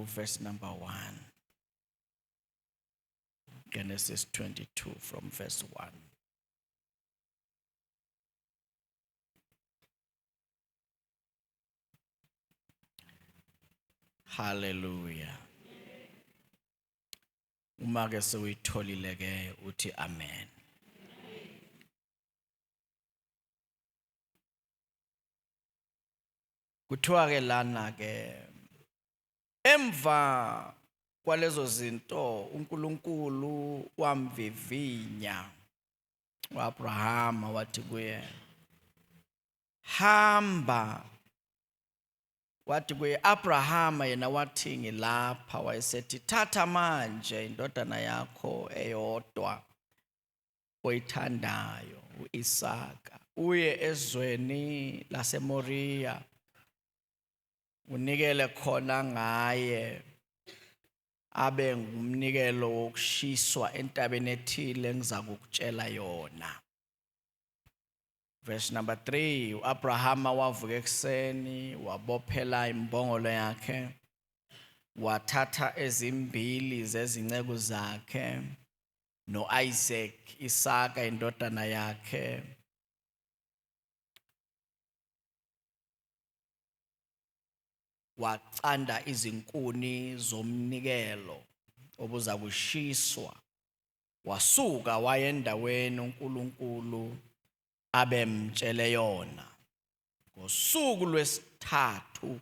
verse number 1. Genesis 22 from verse 1. Hallelujah. Uma ke sewuyitholile ke uthi amen. Kuthiwa ke lana ke emva kwalezo zinto uNkulunkulu wamvivinya uAbrahama wathi kuye hamba, wathi kuye Abrahama yena wathi ngilapha, wayesethi thatha manje indodana yakho eyodwa oyithandayo uIsaka uye ezweni laseMoriya unikele khona ngaye abe ngumnikelo wokushiswa entabeni ethile engizakukutshela yona. Verse number 3, uAbrahama wavuka ekuseni wabophela imbongolo yakhe, wathatha ezimbili zezinceku zakhe noIsaac Isaka indodana yakhe, wacanda izinkuni zomnikelo obuza kushiswa, wasuka waya endaweni uNkulunkulu abemtshele yona. Ngosuku lwesithathu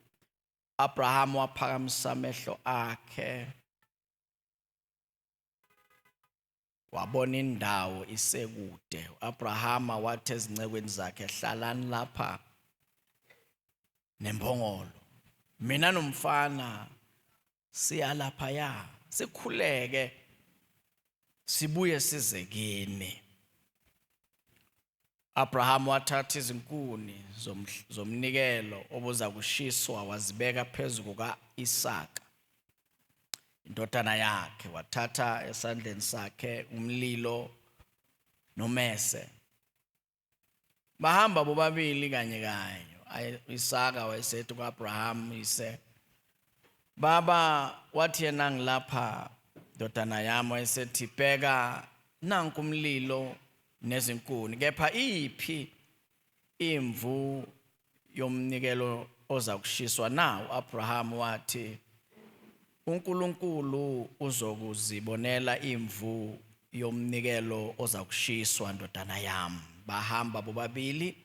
Abraham waphakamisa amehlo akhe wabona indawo isekude. Abrahama wathi ezincekweni zakhe hlalani lapha nembongolo, mina nomfana siya laphaya sikhuleke sibuye size kini. Abraham wathatha izinkuni zomnikelo obuza kushiswa wazibeka phezu kuka-Isaka indodana yakhe, wathatha esandleni sakhe umlilo nomese, bahamba bobabili kanye kanye. Isaka wayesethi ku-Abraham ise, baba, wathi yena ngilapha ndodana yami, wayesethi bheka nanku umlilo nezinkuni, kepha iphi imvu yomnikelo oza kushiswa na? U-Abraham wathi uNkulunkulu uzokuzibonela imvu yomnikelo oza kushiswa ndodana yami. Bahamba bobabili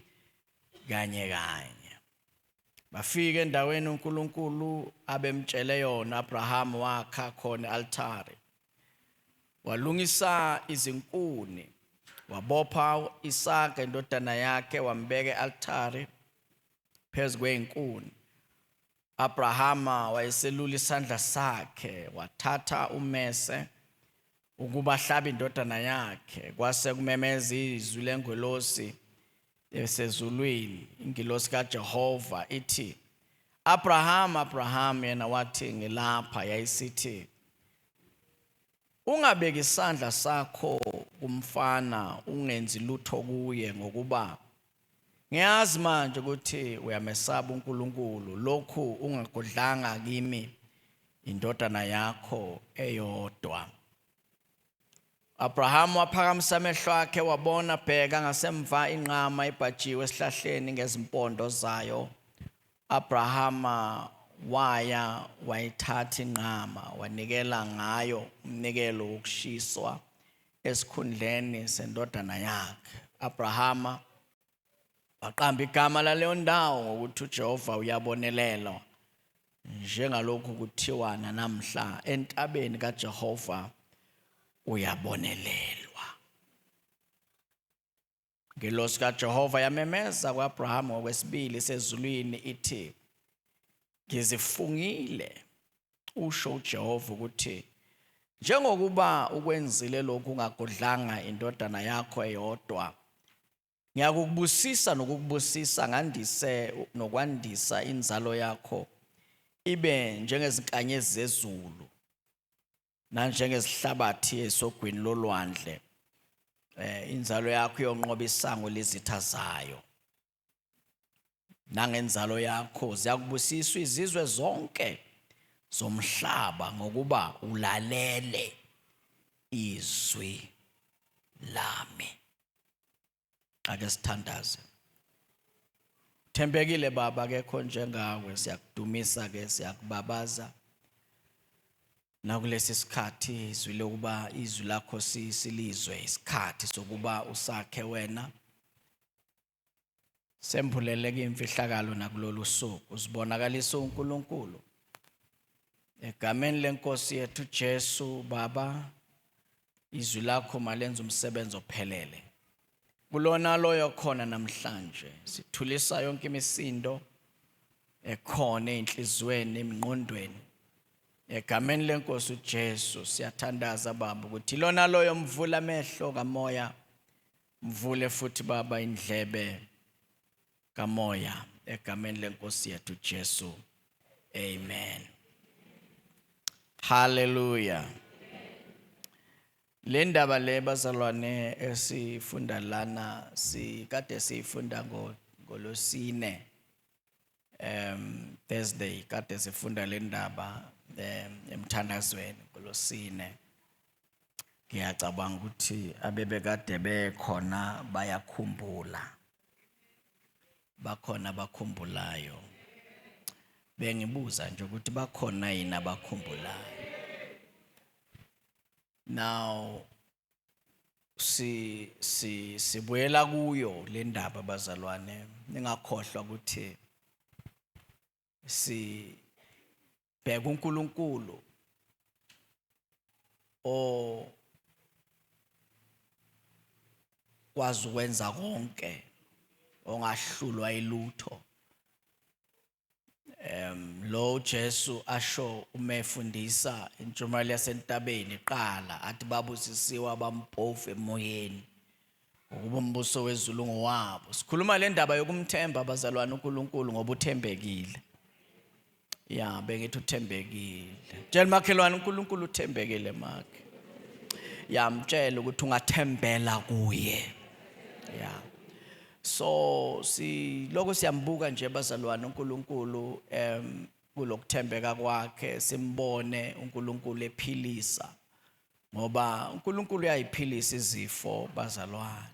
kanye kanye bafika endaweni uNkulunkulu abemtshele yona. Abraham wakha khona i-altare, walungisa izinkuni, wabopha Isaka indodana yakhe wambeka i-altare phezu kwey'nkuni. Abrahama wayeselula isandla sakhe wathatha umese ukuba ahlabe indodana yakhe. Kwase kumemeza izwi lengelosi esezulwini, ingilosi kaJehova ithi, Abraham, Abraham, yena wathi ngilapha. Yayisithi, ungabeki isandla sakho kumfana, ungenzi lutho kuye, ngokuba ngiyazi manje ukuthi uyamesaba uNkulunkulu, lokhu ungakudlanga kimi indodana yakho eyodwa. Abraham waphakamisa amehlo akhe wabona, bheka ngasemva inqama ibhajiwe esihlahleni ngezimpondo zayo. Abrahama waya wayithatha inqama wanikela ngayo umnikelo wokushiswa esikhundleni sendodana yakhe. Abrahama waqamba igama laleyo ndawo ngokuthi uJehova uyabonelela, njengalokhu kuthiwa namhla entabeni kaJehova uyabonelelwa. Ingilosi kaJehova yamemeza ku-Abraham ngokwesibili sezulwini ithi, ngizifungile, usho uJehova ukuthi, njengokuba ukwenzile lokhu ungakudlanga indodana yakho eyodwa, ngiyakubusisa nokukubusisa, ngandise nokwandisa inzalo yakho ibe njengezinkanyezi zezulu nanjengezihlabathi esogwini lolwandle. Inzalo yakho iyonqoba isango lezitha zayo, nangenzalo yakho ziyakubusiswa izizwe zonke zomhlaba ngokuba ulalele izwi lami. Ake sithandaze. Thembekile Baba, akekho njengawe, siyakudumisa ke, siyakubabaza nakulesi sikhathi izwi lokuba izwi lakho silizwe, isikhathi sokuba usakhe wena. Sembuleleke imfihlakalo nakulolu suku, uzibonakalisa uNkulunkulu egameni lenkosi yethu Jesu. Baba, izwi lakho malenza umsebenzi ophelele kulona loyo khona namhlanje. Sithulisa yonke imisindo ekhona enhlizweni, emngqondweni, egameni lenkosi uJesu. Siyathandaza Baba ukuthi lona loyo mvula amehlo kamoya, mvule futhi Baba indlebe kamoya, egameni lenkosi yethu Jesu. Amen. Hallelujah. Le ndaba le bazalwane esifunda lana sikade sifunda ngolosine Thursday, kade sifunda le ndaba emthandazweni ngolosine. Ngiyacabanga ukuthi abebekade bekhona bayakhumbula, bakhona bakhumbulayo. Bengibuza nje ukuthi bakhona yini abakhumbulayo. Now sibuyela kuyo le ndaba bazalwane, ningakhohlwa ukuthi sibheka uNkulunkulu kwazi ukwenza konke, ongahlulwa ilutho. Lo Jesu asho uma efundisa intshumayelo yasentabeni qala athi babusisiwe abampofu emoyeni ukuba umbuso wezulu ngowabo. Sikhuluma le ndaba yokumthemba abazalwane uNkulunkulu ngoba uthembekile. Ya, bengithi uthembekile. Tshela makhelwane uNkulunkulu uthembekile makhe. Yamtshela ukuthi ungathembela kuye. Ya. So lokho siyambuka nje bazalwane uNkulunkulu kulokuthembeka kwakhe, simbone uNkulunkulu ephilisa ngoba uNkulunkulu uyayiphilisa izifo bazalwane.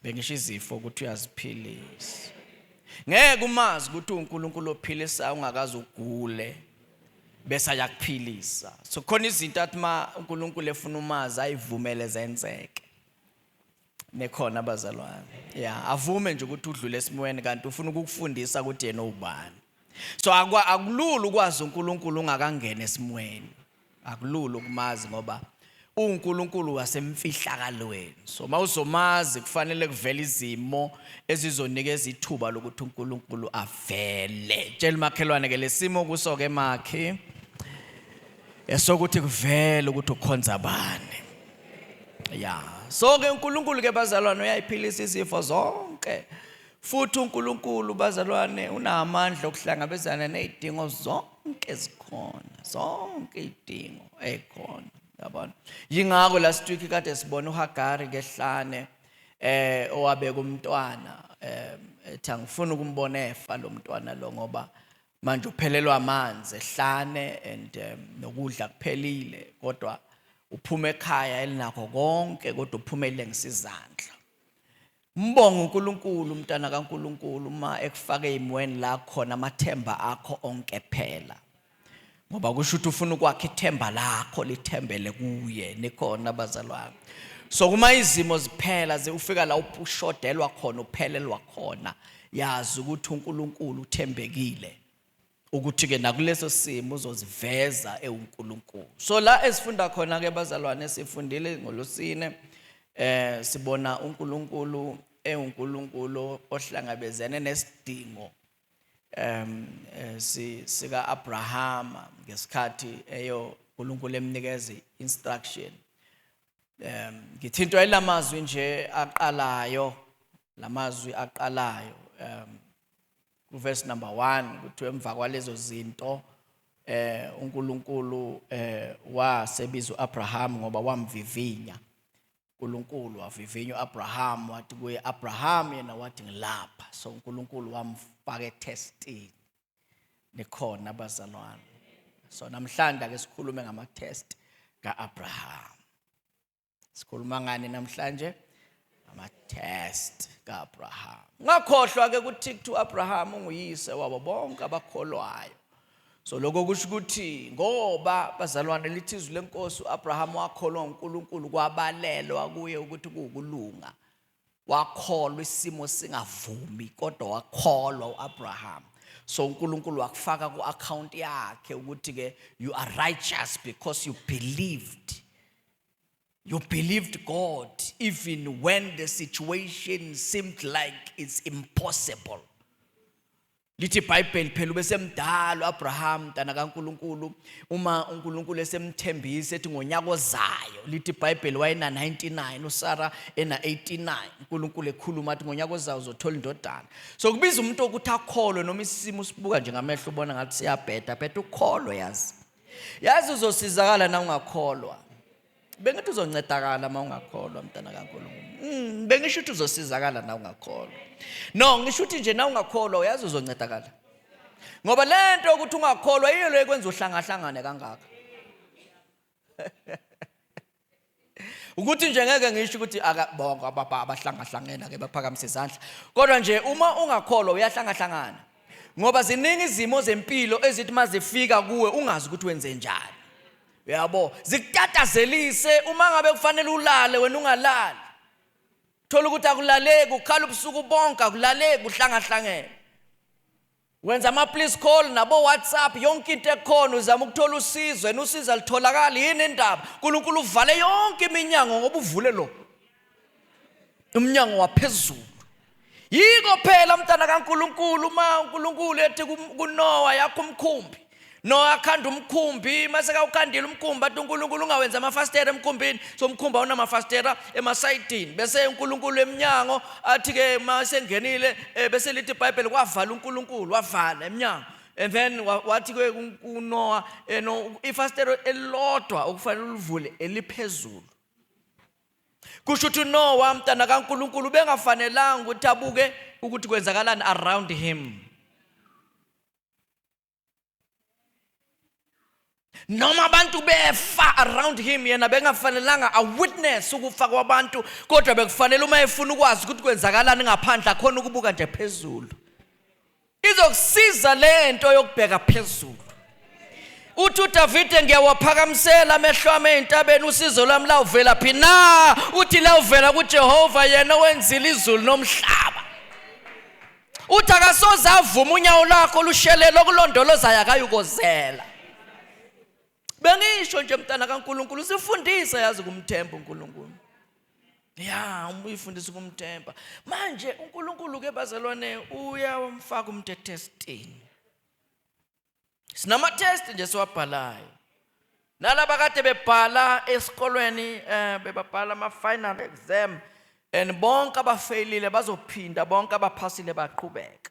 Bengisho izifo ukuthi uyaziphilisa. Ngeke umazi ukuthi uNkulunkulu ophilisa ungakaze ugule bese ayakuphilisa. So khona izinto athi uNkulunkulu efuna umazi ayivumele zenzeke. Nekhona abazalwane. Yeah, avume nje ukuthi udlule esimweni kanti ufuna ukukufundisa ukuthi yena ubani. So akulula ukwazi uNkulunkulu ungakangena esimweni. Akulula ukumazi ngoba uNkulunkulu wasemfihlakalweni. So mawuzomazi kufanele kuvele izimo ezizonikeza ithuba lokuthi uNkulunkulu avele. Tshela makhelwane ke lesimo kuso ke makhe esokuthi kuvele ukuthi ukhonza bani. Yeah. So ke uNkulunkulu ke bazalwane uyayiphilisa izifo zonke. Futhi uNkulunkulu bazalwane unamandla okuhlangabezana nezidingo zonke ezikhona, zonke izidingo ezikhona, yabona. Yingakho last week kade sibona uHagari ngehlane owabeka umntwana ethi angifuni ukumbona efa lo mntwana lo ngoba manje uphelelwa amanzi ehlane and nokudla kuphelile kodwa uphuma ekhaya elinakho konke kodwa uphumele ngesizandla. Mbonga uNkulunkulu umntana kaNkulunkulu uma ekufaka ezimweni la khona amathemba akho onke phela. Ngoba kusho ukuthi ufuna ukwakha ithemba lakho lithembele kuye nikhona abazalwane. So uma izimo ziphela ufika la ushodelwa khona uphelelwa khona, yazi ukuthi uNkulunkulu uthembekile. Ukuthi ke nakuleso simo uzoziveza eUNkulunkulu. So la esifunda khona ke bazalwane sifundile ngolosine sibona uNkulunkulu uNkulunkulu ohlangabezene nesidingo sika Abraham ngesikhathi uNkulunkulu emnikeza instruction. Ngithintwa elamazwi nje aqalayo, lamazwi aqalayo verse number 1 kuthi emva kwalezo zinto uNkulunkulu wasebiza uAbraham ngoba wamvivinya. uNkulunkulu wavivinya uAbraham wathi kuye Abraham, yena wathi ngilapha. So uNkulunkulu wamfaka etestini. Nikhona abazalwane. So namhlanje ke sikhulume ngama test kaAbraham. Sikhuluma ngani namhlanje? Ngama test kaAbraham. Ngakhohlwa ke ukuthi uAbraham unguyise wabo bonke abakholwayo. So lokho kusho ukuthi ngoba bazalwane lithi izwi lenkosi uAbraham wakholwa uNkulunkulu kwabalelwa kuye ukuthi kuukulunga. Wakholwa isimo singavumi kodwa wakholwa uAbraham. So uNkulunkulu wakufaka ku-account yakhe ukuthi ke you are righteous because you believed. You believed God even when the situation seemed like it's impossible. Lithi iBhayibheli phela ubesemdala uAbraham mntana kaNkulunkulu uma uNkulunkulu esemthembisa ethi ngonyaka ozayo lithi iBhayibheli wayena 99 uSara ena 89 uNkulunkulu ekhuluma athi ngonyaka ozayo uzothola indodana. So kubiza umuntu ukuthi akholwe noma isimo sibuka nje ngamehlo ubona ngathi siyabheda bheda ukholwe yazi uzosizakala na ungakholwa. Bengithi uzoncedakala uma ungakholwa mntana kaNkulunkulu. Bengisho ukuthi uzosizakala na ungakholwa. No, ngisho ukuthi nje na ungakholwa uyazi uzoncedakala. Ngoba lento ukuthi ungakholwa yiyo le ekwenza uhlangahlangane kangaka. Ukuthi nje ngeke ngisho ukuthi bonke abahlangahlangena ke baphakamise izandla. Kodwa nje uma ungakholwa uyahlangahlangana. Ngoba ziningi izimo zempilo ezithi mazifika kuwe ungazi ukuthi wenze njani. Uyabo, zikutatazelise uma ngabe kufanele ulale wena ungalali. Thola ukuthi akulaleki ukhala ubusuku bonke akulaleki uhlangahlangene. Wenza ama please call nabo WhatsApp yonke into ekhona uzama ukuthola usizo wena usizo litholakala yini indaba. uNkulunkulu uvale yonke iminyango ngoba uvule lo. Umnyango waphezulu. Yiko phela mntana kaNkulunkulu uma uNkulunkulu ethi kuNoah yakho umkhumbi. Noah akhanda umkhumbi mase kawukhandile umkhumbi athi uNkulunkulu ungawenza amafastera emkhumbini so umkhumbi awuna amafastera emasayidini bese uNkulunkulu eminyango athi ke mase ngenile bese lithi iBhayibheli kwavala uNkulunkulu wavala eminyango and then wathi ke kuNoah no ifastera elodwa okufanele ulivule eliphezulu. Kusho ukuthi Noah mntana kaNkulunkulu bengafanelanga ukuthi abuke ukuthi kwenzakalani around him. Noma abantu befa around him yena bengafanelanga a witness ukufa kwabantu kodwa bekufanele uma efuna ukwazi ukuthi kwenzakalani ngaphandle akhona ukubuka nje phezulu. Izokusiza lento yokubheka phezulu. Uthi uDavid ngiyawaphakamisela amehlo ami entabeni usizo lwami la uvela phi na uthi la uvela kuJehova yena wenzile izulu nomhlaba. Uthi akasoze avuma unyawo lakho lushelele okulondolozayo akayukozela. Bengisho nje mntana kaNkulunkulu sifundisa yazi kumthemba uNkulunkulu. Uyifundisa kumthemba. Manje uNkulunkulu ke bazalwane uyawumfaka umuntu etestini. Sinama test nje siwabhalayo. Nalaba kade bebhala esikolweni bebabhala ama final exam and bonke abafailile bazophinda bonke abaphasile baqhubeka.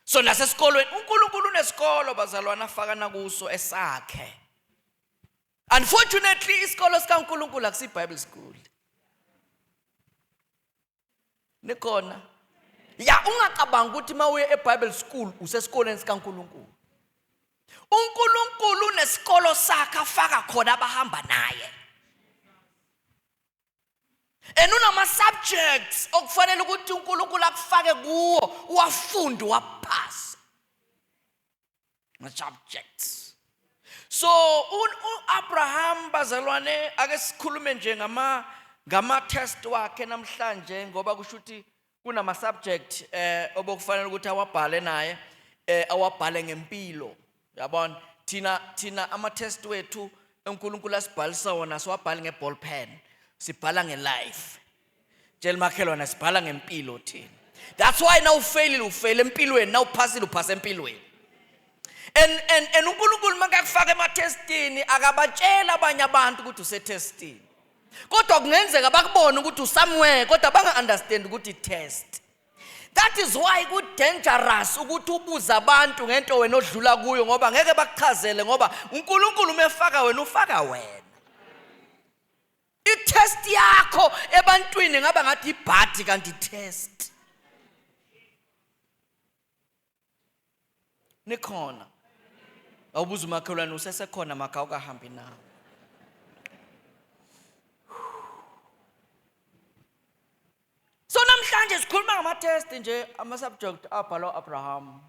So nasesikolweni uNkulunkulu unesikolo bazalwana afaka na kuso esakhe. Unfortunately isikolo sikaNkulunkulu akusi Bible school. Nikhona? Ungacabanga ukuthi mawuye eBible school usesikoleni sikaNkulunkulu. uNkulunkulu unesikolo sakhe afaka khona abahamba naye. Enunama subjects okufanele ukuthi uNkulunkulu akufake kuwo uwafunde wapass. Subjects. So uAbraham bazalwane ake sikhulume nje ngama test wakhe namhlanje ngoba kusho ukuthi kunama subject obokufanele ukuthi awabhale naye awabhale ngempilo. Yabona thina ama test wethu uNkulunkulu asibhalisa wona siwabhale ngeball pen. Sibhala ngelife. Tshela makhelwane sibhala ngempilo thina. That's why now ufail empilweni now uphasa empilweni. And uNkulunkulu makakufaka ematestini akabatshela abanye abantu ukuthi usetestini. Kodwa kungenzeka bakubona ukuthi usamwhere kodwa banga understand ukuthi test. That is why ku dangerous ukuthi ubuza abantu ngento wena odlula kuyo ngoba ngeke bakuchazele ngoba uNkulunkulu umefaka wena ufaka wena. I-test yakho ebantwini ngaba ngathi ibhadi kanti test. nikhona awubuza umakhelwane usesekhona maka awukahambi nawe so namhlanje sikhuluma ngama-test nje ama-subject abhalwa Abraham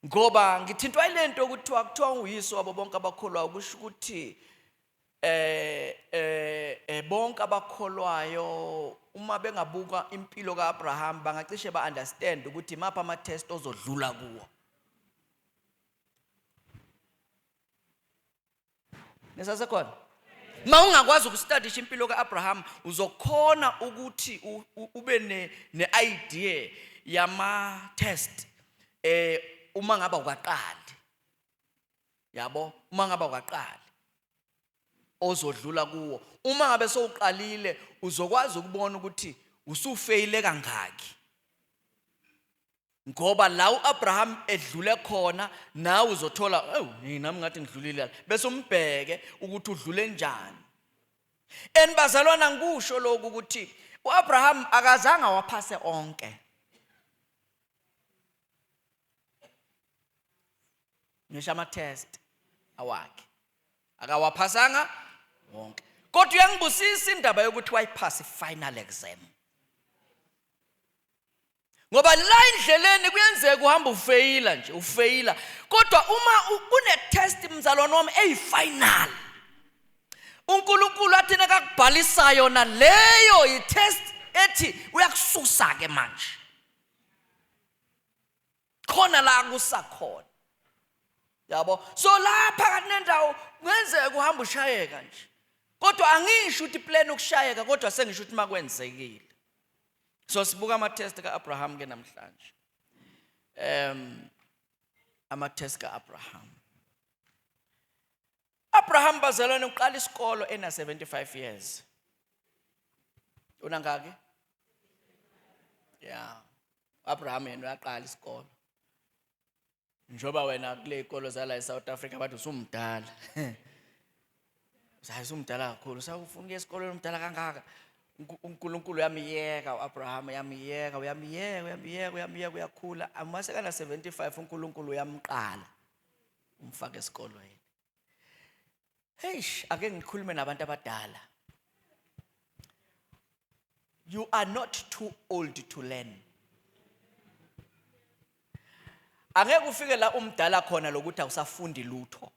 ngoba ngithintwa ile nto kuthiwa uyise wabo bonke abakholwayo kusho ukuthi bonke abakholwayo uma bengabuka impilo kaAbraham bangacishe ba-understand ukuthi mapha ama-test ozodlula kuwo. Nesasekhona ma ungakwazi ukustudisha impilo kaAbraham uzokhona ukuthi ube ne-idea yama-test uma ngaba ukaqali yabo uma ngaba ukaqali ozodlula kuwo uma ngabe sowuqalile uzokwazi ukubona ukuthi usufeyile kangaki ngoba la uAbraham edlule khona nawe uzothola nami ngathi ngidlulile bese umbheke ukuthi udlule njani enibazalwana ngikusho lokhu ukuthi uAbraham akazange waphase onke ngisho ama-test awakhe akawaphasanga wonke kodwa uyangibusisa indaba yokuthi wayiphasa i-final exam ngoba la indleleni kuyenzeka uhamba ufeyila nje ufeyila kodwa uma kune-test mzalwane wami eyi-final uNkulunkulu athi nakakubhalisa yona leyo yi-test ethi uyakususa ke manje khona la kusakhona yabo so lapha phakathi nendawo kungenzeka uhamba ushayeka nje kodwa angisho ukuthi plan ukushayeka kodwa sengisho ukuthi makwenzekile so sibuka ama-test kaAbraham ke namhlanje ama-test kaAbraham bazalwane uqala isikolo ena 75 years unangaki Abraham yena uyaqala isikolo njoba wena kule ikolo zala eSouth Africa bathi usumdala usumdala kakhulu usawufuna esikolweni umdala kangaka uNkulunkulu yamiyeka uAbraham yamiyeka uyakhula amase kana 75 uNkulunkulu yamqala umfaka esikolweni ake ngikhulume nabantu abadala you are not too old to learn angeke ufike la umdala khona lokuthi awusafundi lutho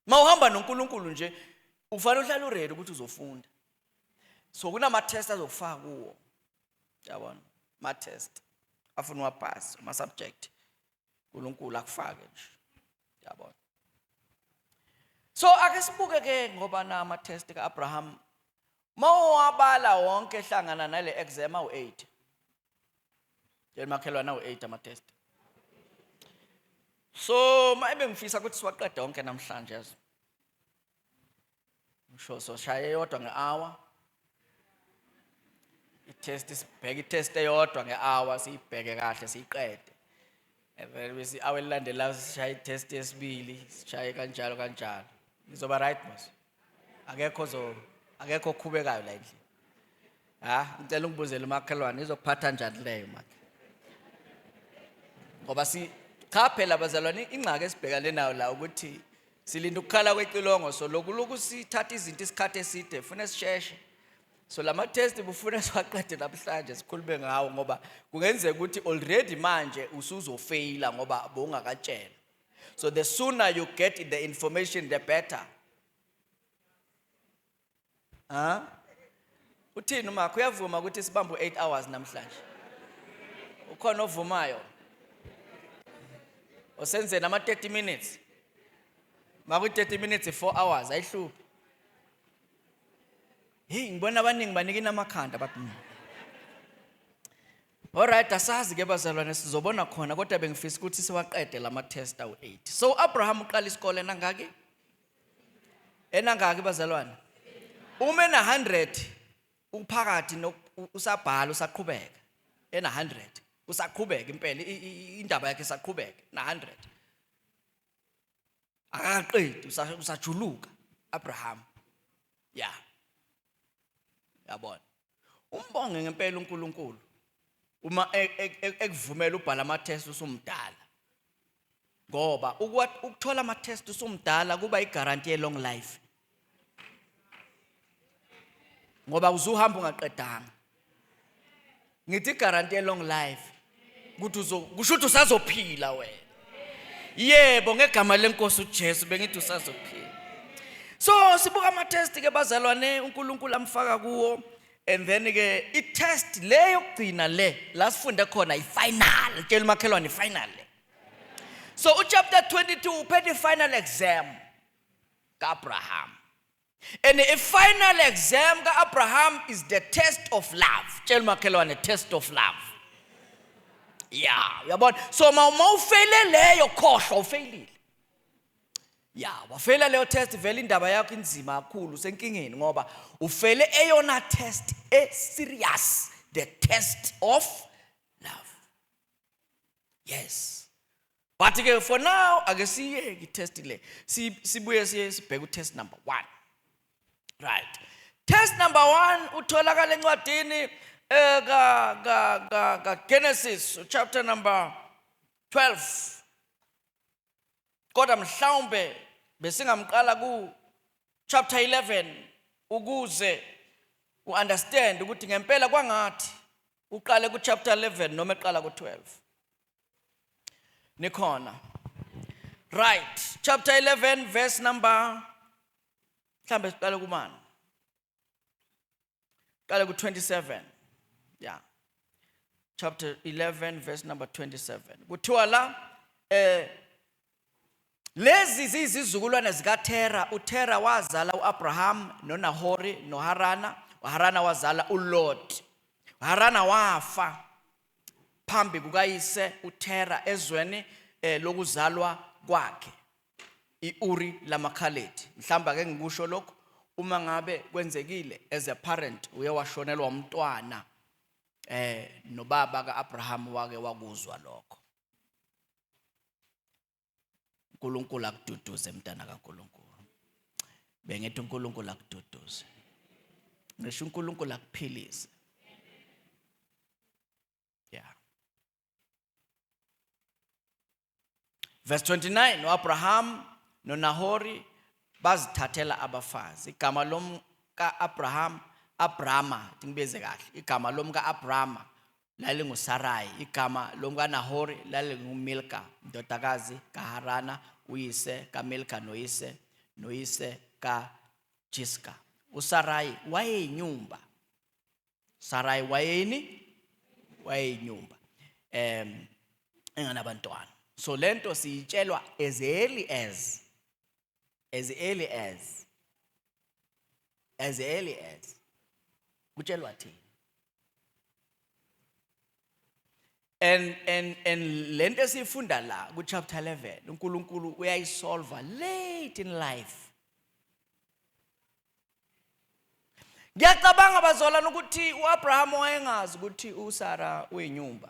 mawuhamba noNkulunkulu nje ufanele uhlale uready ukuthi uzofunda so kunama-test azokufaka kuwo yabona ma-test afuna wapass ama-subject uNkulunkulu akufake nje yabona so ake sibuke ke ngoba na ama-test kaAbraham mawabala wonke hlangana nale exam awu-8 makhelwana awu-8 ama-test so mayibe ngifisa ukuthi siwaqede wonke namhlanje ngisho so shaye yodwa nge-hour i-test sibheke i-test eyodwa nge-hour siyibheke kahle siyiqede bese i-hour elilandelayo sishaye i-test yesibili sishaye kanjalo ngizoba right boss akekho okhubekayo la endlini ngicela ungibuzele umakhelwane izokuphatha njani leyo manje ngoba cha phela bazalwane ingxaki esibhekane nayo la ukuthi silinda ukukhala kwecilongo so lokuluku sithatha izinto isikhathi eside ufuna sisheshe so lama-test bufuna siwaqede namhlanje sikhulume ngawo ngoba kungenzeka ukuthi already manje usuzofeyila ngoba bowungakatshela so the sooner you get the information the better uthini umakho uyavuma ukuthi sibambe 8 hours namhlanje ukhona ovumayo osenze nama 30 minutes maku 30 minutes 4 hours ayihluphi ngibona abaningi banikina amakhanda bathi alright asazi ke bazalwane sizobona khona kodwa bengifisa ukuthi siwaqede lama-test awu-8 so Abraham uqala isikole enangaki bazalwane uma ena-100 uphakathi usabhala usaqhubeka ena-100 usaqhubeka impela indaba yakhe isaqhubeka na-100 akaqedi usajuluka Abraham yabona umbonge ngempela uNkulunkulu uma ekuvumela ubhala ama test usumdala. Ngoba ukuthola ama test usumdala kuba igaranti ye long life. Ngoba uzuhamba ungaqedanga. Ngithi igaranti ye long life. Ukuthi kusho ukuthi usazophila wena. Yebo ngegama lenkosi uJesu bengithi usazophila. So sibuka ama test ke bazalwane uNkulunkulu amfaka kuwo. And then ke i-test le yokugcina le la sifunde khona i-final. Tshela umakhelwane i-final. So chapter 22 uphethe i-final exam ka-Abraham. And a final exam ka-Abraham is the test of love. Tshela umakhelwane test of love. Yeah, uyabona. So mawufeyile leyo khohlwa ufeyilile. Yeah, wafeyila leyo test vele indaba yakho inzima kakhulu senkingeni ngoba ufeyile eyona test serious, the test of love. Yes. But ke for now ake siye i-test le. Sibuye sibheke test number 1. Right. Test number 1 utholakala encwadini ka Genesis chapter number 12. Kodwa mhlawumbe besingamqala ku chapter 11 ukuze understand ukuthi ngempela kwangathi uqale ku chapter 11 noma eqala ku 12. Nikhona. Right. Chapter 11 verse number mhlambe siqale kumani? Qale ku 27. Yeah. Chapter 11 verse number 27. Kuthiwa la lezi zizukulwane zikaThera, uThera wazala uAbraham noNahori noHarana, uHarana wazala uLot. uHarana wafa phambi kukayise uThera ezweni lokuzalwa kwakhe iUri lamaKhaledi. Mhlamba ke ngikusho lokho uma ngabe kwenzekile as a parent uye washonelwa umntwana nobaba kaAbraham wake wakuzwa lokho. uNkulunkulu akududuze mntana kaNkulunkulu. Bengithi uNkulunkulu akududuze. Ngisho uNkulunkulu akuphilise. Yeah. Verse 29, uAbraham noNahori bazithathela abafazi. Igama lomka Abraham, Abrama, ngibeze kahle. Igama lomka Abrama lalinguSarai. Igama lomka Nahori lalingumilka, indodakazi kaHarana, uyise kaMilka noyise kaJiska. uSarai wayeyinyumba. Sarai wayeyinyumba. Enganabantwana. So lento siyitshelwa as early as kutshelwa thina. And lento esifunda la ku chapter 11 uNkulunkulu uyayisolve late in life. Ngiyacabanga bazolana ukuthi uAbraham wayengazi ukuthi uSara uyinyumba.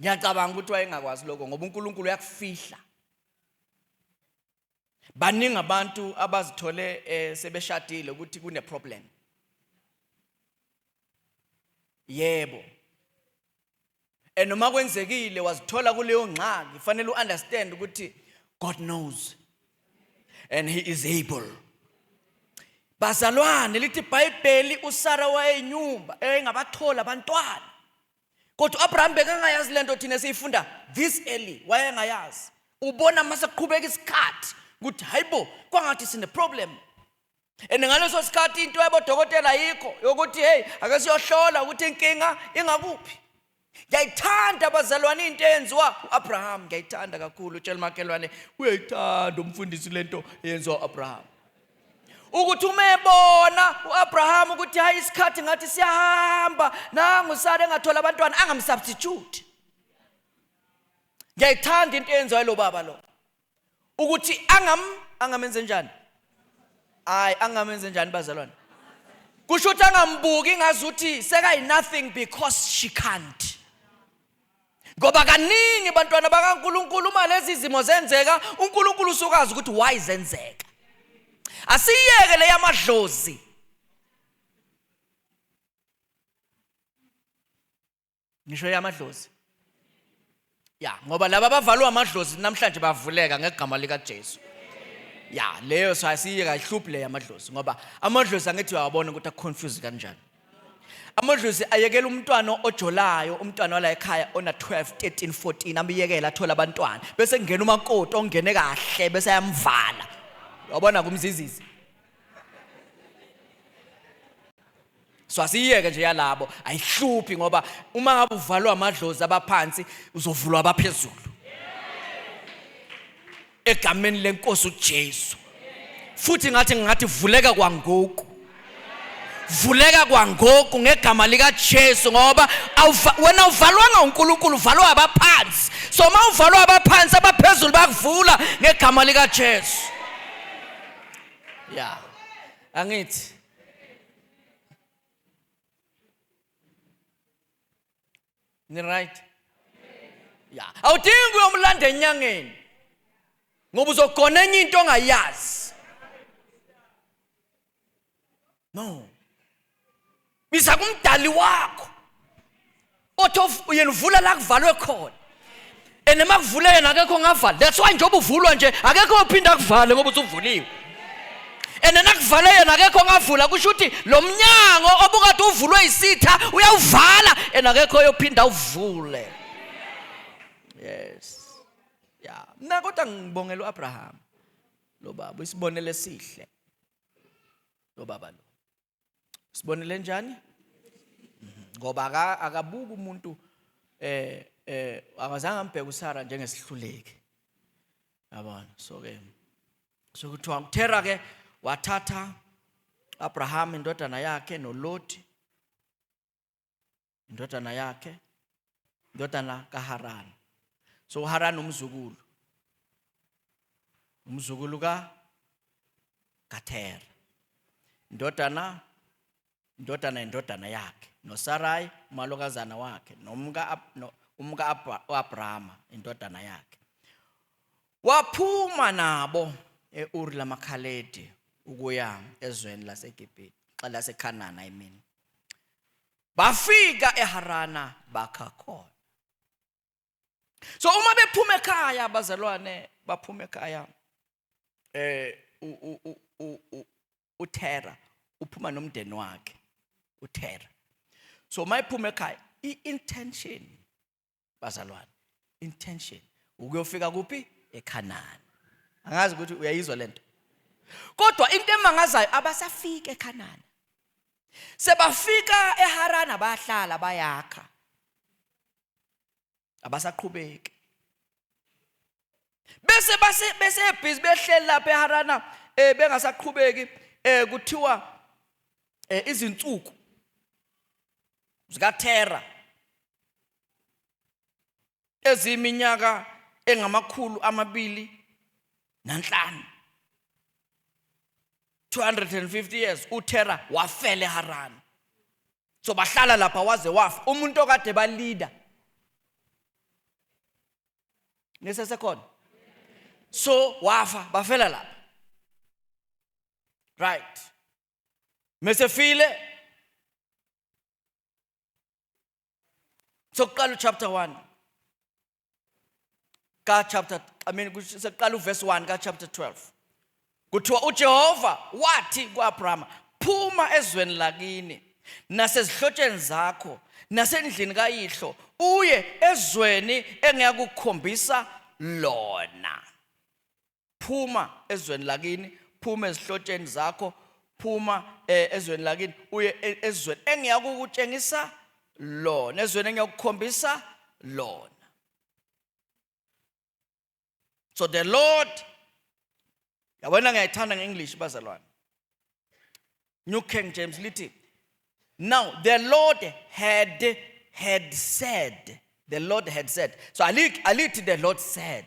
Ngiyacabanga ukuthi wayengakwazi lokho ngoba uNkulunkulu uyakufihla. Baningi abantu abazithole sebeshadile ukuthi kune problem. Yebo. Noma kwenzekile wazithola kuleyo ngxaki, fanele uunderstand ukuthi God knows and he is able. Bazalwane lithi iBhayibheli uSara wayeyinyumba engabathola abantwana. Kodwa uAbraham bekangayazi lento thina siyifunda this early, wayengayazi. Ubona mase kuqhubeka isikhathi ukuthi hayibo kwangathi sine problem. Ngaleso sikhathi into yabodokotela yikho yokuthi hey ake siyohlola ukuthi inkinga ingakuphi. Ngiyayithanda abazalwane into eyenziwa uAbraham, ngiyayithanda kakhulu. Utshela umakhelwane uyayithanda umfundisi lento eyenziwa uAbraham. Ukuthi umebona uAbraham ukuthi hayi isikhathi ngathi siyahamba nangu uSara engathola abantwana angamsubstitute. Ngiyayithanda into eyenziwa lo baba lo. Ukuthi angamenze njani? Angamenze njani bazalwane? Kusho ukuthi angambuki ngazuthi sekayi nothing because she can't. Ngoba kaningi bantwana bakaNkulunkulu uma lezi zimo zenzeka uNkulunkulu usukazi ukuthi why zenzeka. Asiyeke le yamadlozi. ngisho yamadlozi ya ngoba laba bavalwa amadlozi namhlanje bavuleka ngegama lika Jesu ya leyo sasiyeka ihluphi le yamadlozi ngoba amadlozi angithi uyabona ukuthi aconfuse kanjani. Amadlozi ayekela umntwana ojolayo, umntwana wala ekhaya ona 12, 13, 14 amiyekela athola abantwana bese ngena umakoti ongene kahle bese ayamvala. Uyabona kumzizizi. So asiyeke nje yalabo ayihluphi ngoba uma ngabe uvalwa amadlozi abaphansi uzovulwa abaphezulu. Egameni lenkosi uJesu. Futhi ngathi vuleka kwangoku. Vuleka kwangoku ngegama lika Jesu ngoba wena uvalwanga uNkulunkulu uvalwa abaphansi. So uma uvalwa abaphansi abaphezulu bakuvula ngegama lika Jesu. Yeah. Angithi ni right? Yeah. Awudingi uyomlanda enyangeni. Ngoba uzogona enye into ongayazi. No. Bisa kumdali wakho. Otho yena uvula la kuvalwe khona. Enema kuvule yena akekho ngavala. That's why njoba uvulwa nje akekho ophinda kuvale ngoba usuvuliwe. Enena kuvale yena akekho ngavula kusho ukuthi lo mnyango obukade uvulwe isitha uyawuvala ena akekho oyophinda uvule. Yes. Yeah. Mina kodwa ngibongela uAbraham. Lo baba isibonele sihle. Lo baba lo. Sibonele njani? Ngoba akabuka umuntu akazange ambheka uSara njengesihluleki. Yabona so ke kuthiwa uTera ke wathatha Abraham indodana yakhe noLoti indodana yakhe indodana kaHaran. So uHaran umzukulu kaTera indodana yakhe noSarai umalokazana wakhe umka uAbrahama indodana yakhe. Waphuma nabo eUri lamakhaledi ukuya ezweni laseGibhithe xa laseKhanani I mean. Bafika eHarana bakha khona. So uma bephuma ekhaya abazalwane baphuma ekhaya uTera uphuma nomndeni wakhe uTera. So mayiphuma ekhaya intention bazalwane intention ukuyofika kuphi eKhanani. Angazi ukuthi uyayizwa lento. Kodwa into emangazayo abasafika eKhanani. Sebafika eHarana bahlala bayakha. Abasaqhubeki. Bese busy behleli lapha eHarana bengasaqhubeki kuthiwa izinsuku zikaTera eziminyaka engamakhulu 205 250 years uTera wafela eHarana. So bahlala lapha waze wafa umuntu okade ba leader nesesekhona. So wafa bafela lapha. Right. Mesefile. So qala chapter 1. Seqala verse 1 ka chapter 12. Kuthiwa uJehova wathi kuAbrahama, phuma ezweni lakini nasezihlotsheni zakho nasendlini kayihlo uye ezweni engiyakukhombisa lona. Phuma ezweni lakini, phuma ezihlotsheni zakho, phuma ezweni lakini uye ezweni engiyakukutshengisa lona, ezweni engiyakukhombisa lona. So the Lord, yabona ngiyayithanda ngeEnglish bazalwane. New King James lithi, now the Lord had said. The Lord had said. So alithi the Lord said.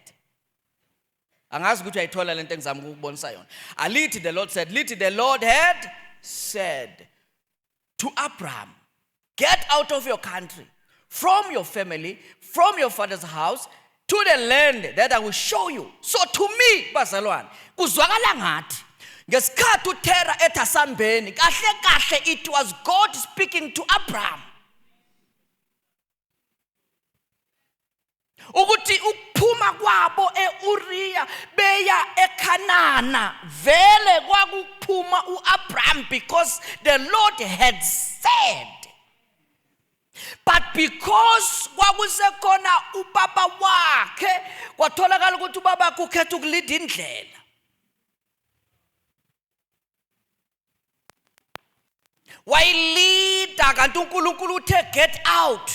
Angazi ukuthi ayithola lento engizama ukubonisa yona. Alithi the Lord said. Lithi the Lord had said to Abraham, get out of your country, from your family, from your father's house, to the land that I will show you. So to me, bazalwane, kuzwakala ngathi ngesikhathi uTera ethasambeni kahle it was God speaking to Abraham. ukuthi ukuphuma kwabo eUriya beya eKhanana vele kwakuphuma uAbraham because the Lord had said. But because kwakusekhona ubaba wakhe kwatholakala ukuthi ubaba ukhetha ukulida indlela. Wayilida kanti uNkulunkulu uthe get out.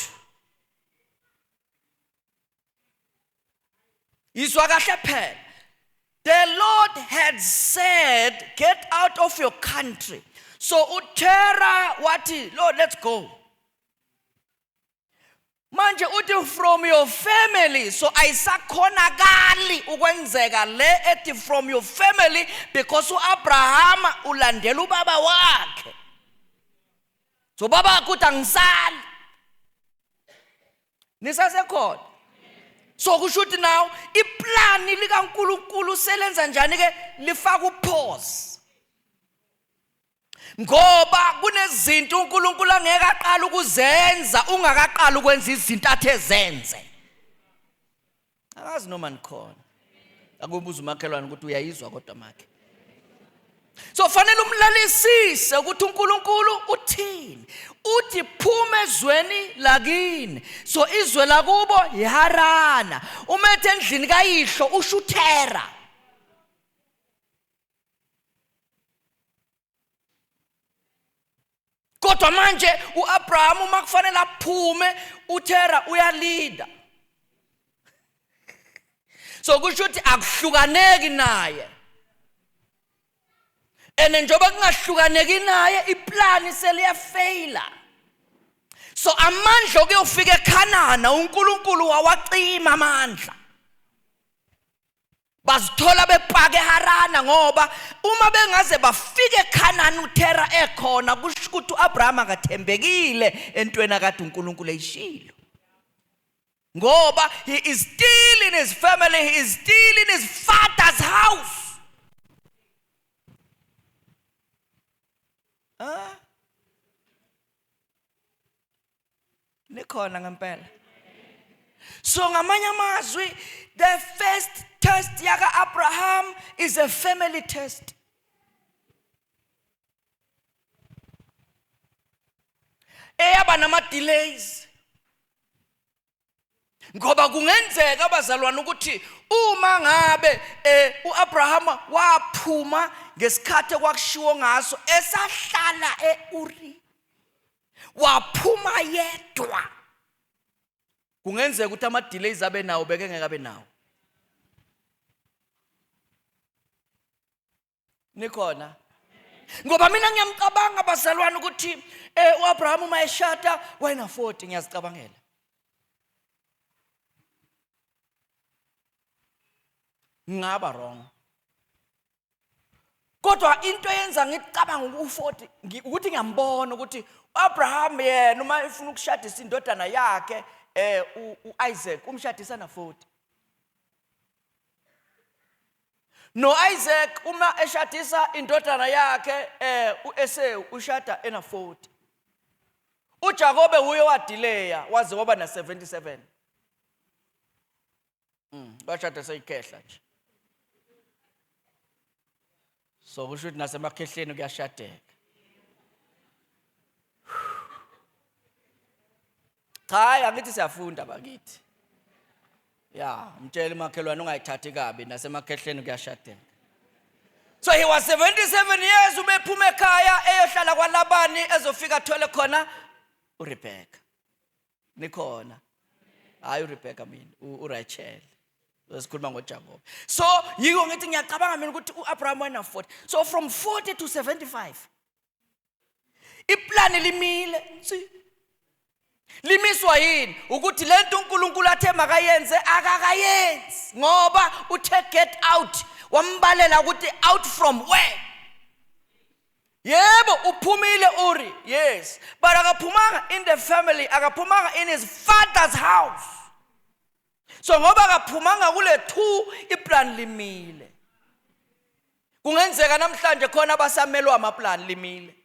Izwa kahle phela. The Lord had said get out of your country. So uTerah wathi Lord let's go. Manje uthi from your family, so ayisakhonakali ukwenzeka le ethi from your family because uAbraham ulandela ubaba wakhe. So baba akuthi angisali. Nisasekhona. So kusho ukuthi now iplani likaNkulunkulu selenza njani ke lifaka upause. Ngoba kunezinto uNkulunkulu angeke aqala ukuzenza ungakaqala ukwenza izinto athe zenze. Akazi noma nikhona. Akubuza umakhelwane ukuthi uyayizwa kodwa makhe. So fanele umlalisise ukuthi uNkulunkulu uthini. Uthi phuma ezweni lakini. So izwe lakubo iHarana. Umethe endlini kayihlo usho uTerah. Kodwa manje uAbraham uma kufanele aphume uTerah uyalida. So kusho ukuthi akuhlukaneki naye. Njengoba kungahlukaneki naye iplani seliyafaila. So amandla okuyofika eKhanana uNkulunkulu wawacima amandla. Bazithola bepake eHarana ngoba uma bengaze bafike eKhanana uTerah ekhona kusho ukuthi uAbraham akathembekile entweni akade uNkulunkulu eyishilo. Ngoba he is still in his family, he is still in his father's house. Nikhona ngempela. So ngamanye amazwi the first test yaka Abraham is a family test. Eyaba nama delays. Ngoba kungenzeka abazalwane ukuthi uma ngabe uAbraham waphuma ngesikhathi kwakushiwo ngaso esahlala eUri waphuma yedwa. Kungenzeka ukuthi ama delays abe nawo beke ngeke abe nawo. Nikhona. Ngoba mina ngiyamcabanga abazalwane ukuthi uAbraham uma eshada wayena 40 ngiyazicabangela. Ngaba wrong. Kodwa into yenza ngicabanga u40 ukuthi ngiyambona ukuthi uAbraham yena uma efuna ukushadisa indodana yakhe uIsaac umshadisa na 40. No Isaac uma eshadisa indodana yakhe uEsau ushada ena 40. uJakobe uye wadelaya waze waba na 77. Bashada seyikhehla nje. So kusho ukuthi nasemakhehleni kuyashadeka. Cha angithi siyafunda bakithi. Ya, mtshela umakhelwane ungayithathi kabi nasemakhehleni kuyashadeka. So he was 77 years ubephuma ekhaya eyohlala kwaLabani ezofika athole khona uRebecca. Nikhona. Hayi uRebecca mina, uRachel. Sikhuluma ngoJakobe. So yiko ngithi ngiyacabanga mina ukuthi uAbraham wena 40. So from 40 to 75. Iplani limile. Limiswa yini ukuthi lento uNkulunkulu athe makayenze akakayenzi ngoba uthe get out wambalela ukuthi out from where. Yebo uphumile Uri, yes, but akaphumanga in the family, akaphumanga in his father's house. So ngoba akaphumanga kule 2 iplan limile. Kungenzeka namhlanje khona abasamelwa amaplan limile.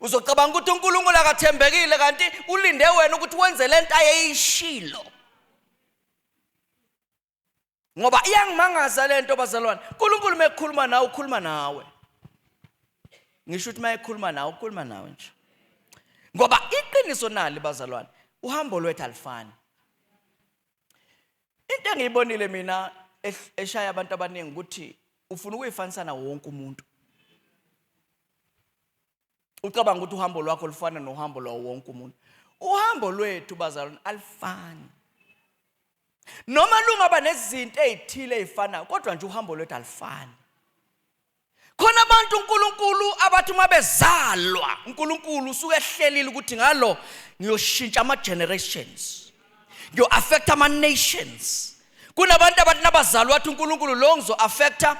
Uzocabanga ukuthi uNkulunkulu akathembekile kanti ulinde wena ukuthi wenze lento ayeyishilo. Ngoba iyangimangaza lento bazalwane. uNkulunkulu mekhuluma nawe ukhuluma nawe. Ngisho ukuthi mayekhuluma nawe ukhuluma nawe nje. Ngoba iqiniso nali bazalwane, uhambo lwethu alifani. Into engiyibonile mina eshaya abantu abaningi ukuthi ufuna ukuyifanisa na wonke umuntu. Ucabanga ukuthi uhambo lwakho lufana nohambo lwa wonke umuntu. Uhambo lwethu bazalwane alifani. Noma lungaba nezinto ezithile ezifana kodwa nje uhambo lwethu alifani. Khona abantu uNkulunkulu abathi mabezalwa uNkulunkulu usuke ehlelile ukuthi ngalo ngiyoshintsha ama generations. Ngiyo affect ama nations. Kunabantu abathi nabazalwa wathi uNkulunkulu lo ngizo affecta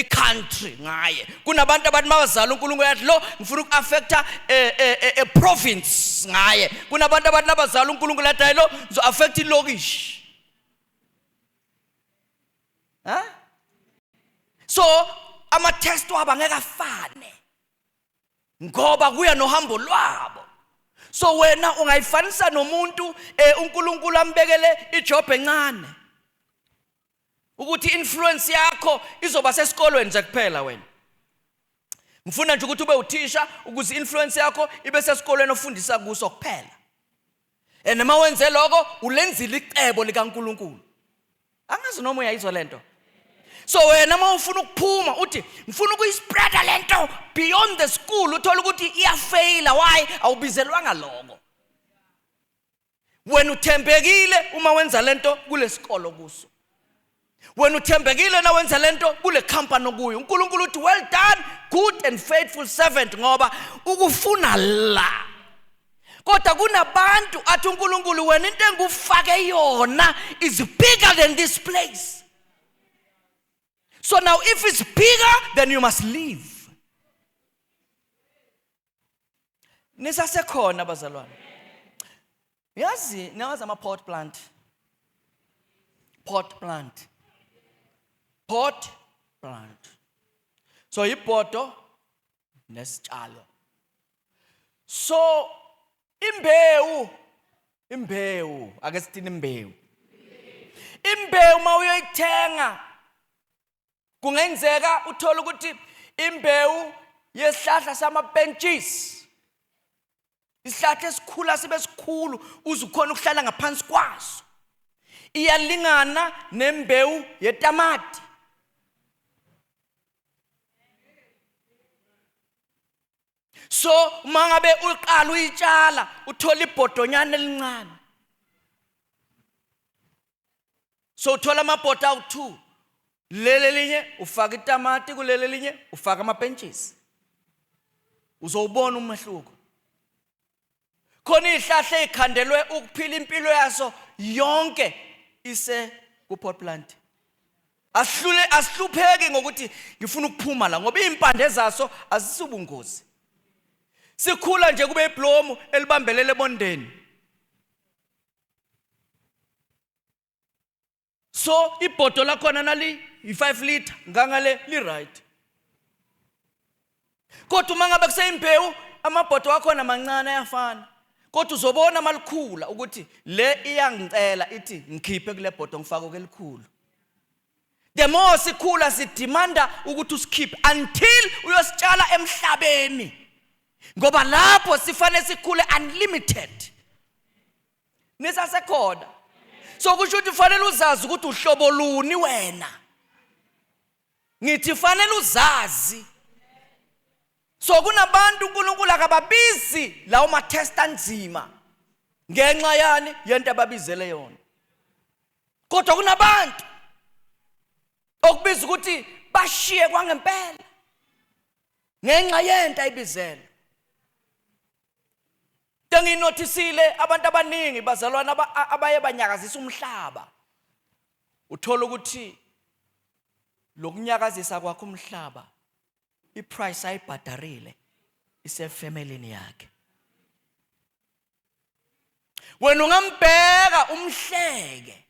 country ngaye. Kunabantu abathi mabazalwa uNkulunkulu yathi lo ngifuna ukuaffecta a province ngaye. Kunabantu abathi nabazalwa uNkulunkulu yathi lo ngizo affect ilokishi. So ama-test wabo angeke afane ngoba kuya nohambo lwabo. So wena ungayifanisa nomuntu uNkulunkulu ambekele ijob encane ukuthi influence yakho izoba sesikolweni nje kuphela wena. Ngifuna nje ukuthi ube uthisha ukuze influence yakho ibe sesikolweni ofundisa kuso kuphela. Noma wenze lokho ulenzile icebo likaNkulunkulu. Angazi noma uyayizwa lento. So wena mawufuna ukuphuma uthi ngifuna ukuyispreada lento beyond the school uthola ukuthi iyafaila. Why? Awubizelwanga lokho. Wena uthembekile uma wenza lento kule sikolo kuso. Wena uthembekile na wenza lento kule company okuyo. uNkulunkulu uthi well done good and faithful servant ngoba ukufuna la. Kodwa kunabantu athi uNkulunkulu wena into engufake yona is bigger than this place. So now if it's bigger, then you must leave. Nisasekhona bazalwane. Yazi nawazi ama pot plant. Pot plant. So ipoto nesitshalo. So imbewu ake sithini imbewu. Imbewu mawuyoyithenga kungenzeka uthola ukuthi imbewu yesihlahla sama-benches. Isihlahla esikhula sibe sikhulu uze ukhona ukuhlala ngaphansi kwaso. Iyalingana nembewu yetamati. So uma ngabe uqala uyitshala uthola ibhodonyana elincane. So uthola amabhodo awu-2. Lele linye ufaka itamati kulele linye ufaka ama-benches. Uzowubona umehluko. Khona izihlahla ezikhandelwe ukuphila impilo yaso yonke ise ku-pot plant. Asihlupheki ngokuthi ngifuna ukuphuma la ngoba impande zaso azisubungozi. Sikhula nje kube iblomu elibambelele ebondeni. So ibhodo lakhona nali i5 liter ngangale li right. Kodwa uma ngabe kuseyimbewu amabhodo wakhona mancane ayafana. Kodwa uzobona malikhula ukuthi le iyangicela ithi ngikhiphe kule bhodo ngifake kwelikhulu. The more sikhula sidimanda ukuthi usikhiphe until uyositshala emhlabeni. Ngoba lapho sifane sikhule unlimited. Nisasekhona. So kusho ukuthi fanele uzazi ukuthi uhlobo luni wena. Ngithi fanele uzazi. So kunabantu uNkulunkulu akababizi lawo ma-test anzima ngenxa yani yento ababizele yona. Kodwa kunabantu okubiza ukuthi bashiye kwangempela ngenxa yento ayibizele. Nginotisile abantu abaningi bazalwana abaye banyakazisa umhlaba. Uthola ukuthi lokunyakazisa kwakho umhlaba iprice ayibhadarile isefamilini yakhe. Wena ungambheka umhleke